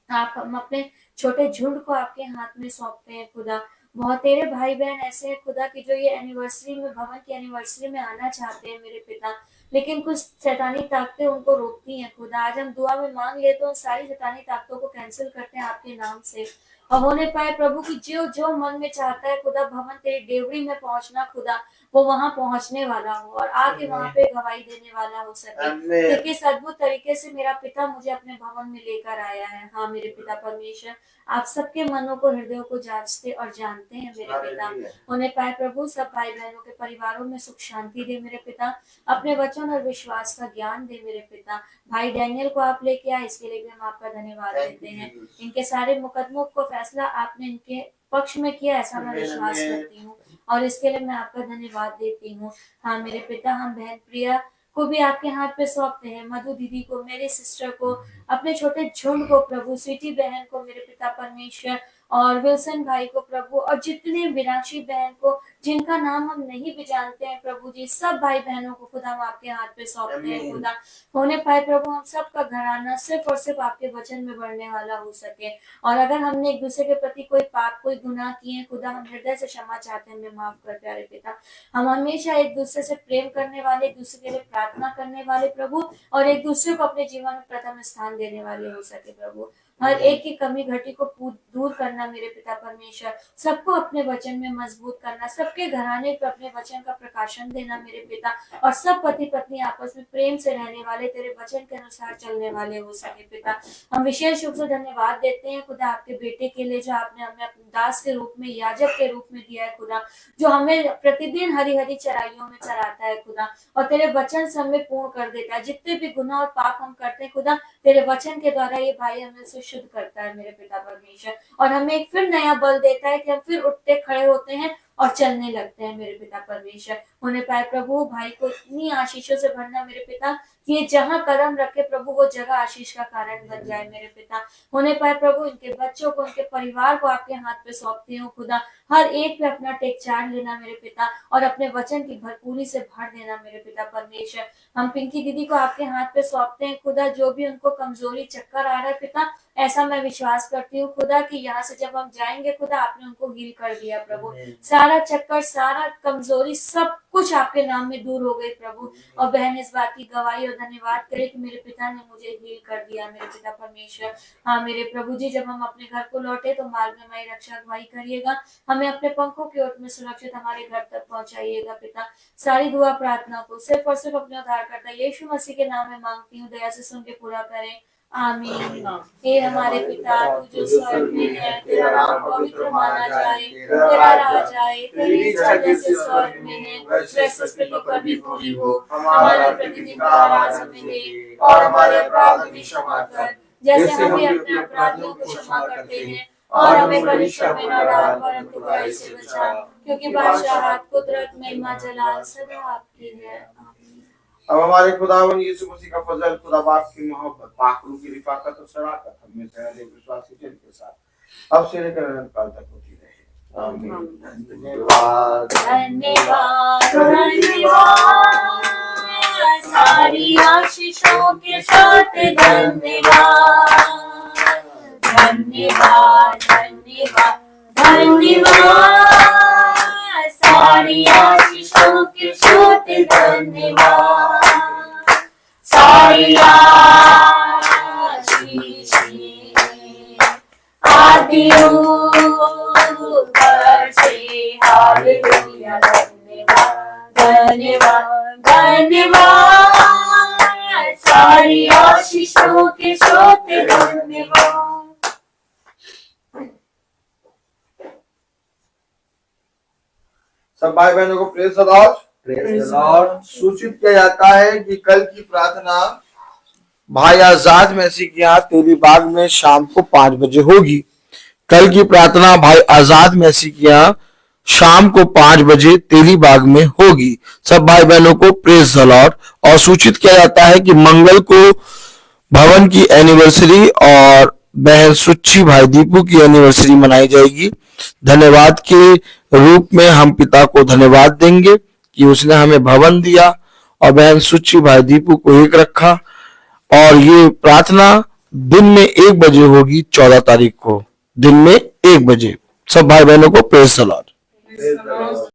हम अपने छोटे झुंड को आपके हाथ में सौंपते हैं खुदा। बहुत तेरे भाई बहन ऐसे हैं खुदा कि जो ये एनिवर्सरी में, भवन की एनिवर्सरी में आना चाहते हैं मेरे पिता, लेकिन कुछ शैतानी ताकतें उनको रोकती हैं खुदा। आज हम दुआ में मांग ले तो उन सारी शैतानी ताकतों को कैंसिल करते हैं आपके नाम से। और होने पाए प्रभु कि जो जो मन में चाहता है खुदा भवन तेरी डेवड़ी में पहुंचना खुदा, वो वहां पहुंचने वाला हो और आके वहां पे गवाही देने वाला हो सके कि किस अद्भुत तरीके से मेरा पिता मुझे अपने भवन में लेकर आया है। हाँ मेरे पिता परमेश्वर, आप सबके मनों को, हृदयों को जांचते और जानते हैं मेरे पिता। होने पाए प्रभु सब भाई बहनों के परिवारों में सुख शांति दे मेरे पिता। अपने वचन और विश्वास का ज्ञान दे मेरे पिता। भाई डैनियल को आप लेके आए, इसके लिए भी हम आपका धन्यवाद देते हैं। इनके सारे मुकदमों को फैसला आपने इनके पक्ष में किया, ऐसा मैं विश्वास करती हूँ और इसके लिए मैं आपका धन्यवाद देती हूँ। हाँ मेरे पिता, हम बहन प्रिया को भी आपके हाथ पे सौंपते हैं, मधु दीदी को, मेरे सिस्टर को, अपने छोटे झुंड को प्रभु, स्वीटी बहन को मेरे पिता परमेश्वर, और विल्सन भाई को प्रभु, और जितने मीनाक्षी बहन को जिनका नाम हम नहीं भी जानते हैं प्रभु जी, सब भाई बहनों को खुदा हम आपके हाथ पे सौंपते हैं खुदा। होने पाए प्रभु हम सबका घराना सिर्फ और सिर्फ आपके वचन में बढ़ने वाला हो सके। और अगर हमने एक दूसरे के प्रति कोई पाप, कोई गुनाह किए हैं खुदा, हम हृदय से क्षमा चाहते हैं, हमें माफ कर प्यारे पिता। हम हमेशा एक दूसरे से प्रेम करने वाले, एक दूसरे के लिए प्रार्थना करने वाले प्रभु, और एक दूसरे को अपने जीवन में प्रथम स्थान देने वाले हो सके प्रभु। हर एक की कमी घटी को दूर करना मेरे पिता परमेश्वर, सबको अपने वचन में मजबूत करना, सबके घराने पर अपने वचन का प्रकाशन देना मेरे पिता, और सब पति पत्नी आपस में प्रेम से रहने वाले, तेरे वचन के अनुसार चलने वाले हो सके पिता। हम विशेष रूप से धन्यवाद देते हैं खुदा आपके बेटे के लिए, जो आपने हमें अपने दास के रूप में, याजक के रूप में दिया है खुदा, जो हमें प्रतिदिन हरी हरी चराइयों में चराता है खुदा, और तेरे वचन से हमें पूर्ण कर देता है। जितने भी गुनाह और पाप हम करते हैं खुदा, तेरे वचन के द्वारा ये भाई हमें शुद्ध करता है मेरे पिता परमेश्वर, और हमें एक फिर नया बल देता है कि हम फिर उठते खड़े होते हैं और चलने लगते हैं मेरे पिता परमेश्वर। होने पाए प्रभु भाई को इतनी आशीषों से भरना मेरे पिता कि ये जहाँ कदम रखे प्रभु, वो जगह आशीष का कारण बन जाए मेरे पिता। होने पाए प्रभु इनके बच्चों को, इनके परिवार को आपके हाथ पे सौंपती हूँ खुदा। हर एक पे अपना टेक चार्ज लेना मेरे पिता, और अपने वचन की भरपूरी से भर देना मेरे पिता परमेश्वर। हम पिंकी दीदी को आपके हाथ पे सौंपते हैं खुदा, जो भी उनको कमजोरी, चक्कर आ रहा है पिता, ऐसा मैं विश्वास करती हूँ खुदा कि यहाँ से जब हम जाएंगे खुदा, आपने उनको हील कर दिया प्रभु। सारा चक्कर, सारा कमजोरी, सब कुछ आपके नाम में दूर हो गई प्रभु। और बहन इस बात की गवाही और धन्यवाद करे कि मेरे पिता ने मुझे हील कर दिया मेरे पिता परमेश्वर। हाँ मेरे प्रभु जी, जब हम अपने घर को लौटे तो मार्ग में हमारी रक्षा अगुवाई करिएगा, हमें अपने पंखों की ओट में सुरक्षित हमारे घर तक पहुंचाइएगा पिता। सारी दुआ प्रार्थना को सिर्फ और सिर्फ अपने उद्धारकर्ता यीशु मसीह के नाम में मांगती हूँ, दया से सुन के पूरा करें, आमीन। हे हमारे पिता तू जो स्वर्ग में है, तेरा नाम पवित्र माना जाए, तेरा राज आए, तेरी इच्छा जैसे स्वर्ग में है वैसे पृथ्वी पर भी पूरी हो। हमारा प्रतिदिन का आहार हमें दे, और हमारे अपराध हमें क्षमा कर, जैसे हम भी अपने अपराधियों को क्षमा करते हैं, और हमें परीक्षा में न डाल परंतु बुराई से बचा, क्योंकि बादशाहत, कुदरत, महिमा, जलाल सदा आपकी है। अब हमारे खुदावन यीशु मसीह का फजल, खुदा बाप की मोहब्बत, पाक रूह की रिफाकत और शराकत हम में से हर एक विश्वासी जन के साथ अब से लेकर अनंत काल तक होती रहे, आमीन। धन्यवाद धन्यवाद धन्यवाद, सारी आशीषों के साथ धन्यवाद धन्यवाद धन्यवाद धन्यवाद, सारी आशीषों के साथ धन्यवाद, सारी आशीषें आदि ऊपर से, हालेलुया। धन्यवाद धन्यवाद धन्यवाद, सारी आशीषों के सोते धन्यवाद। सब भाई बहनों को praise the Lord. Praise the Lord. सूचित किया जाता है कि कल की प्रार्थना भाई आजाद मसीह के यहाँ तेली बाग में शाम को 5 बजे होगी। कल की प्रार्थना भाई आजाद मसीह के यहाँ शाम को 5 बजे तेली बाग में होगी। सब भाई बहनों को प्रेज द लॉर्ड। और सूचित किया जाता है कि मंगल को भवन की एनिवर्सरी और बहन सुच्ची भाई दीपू की एनिवर्सरी मनाई जाएगी। धन्यवाद के रूप में हम पिता को धन्यवाद देंगे कि उसने हमें भवन दिया और बहन सुच्ची भाई दीपू को एक रखा। और ये प्रार्थना दिन में 1 बजे होगी, 14 तारीख को दिन में 1 बजे। सब भाई बहनों को praise the Lord. Praise the Lord.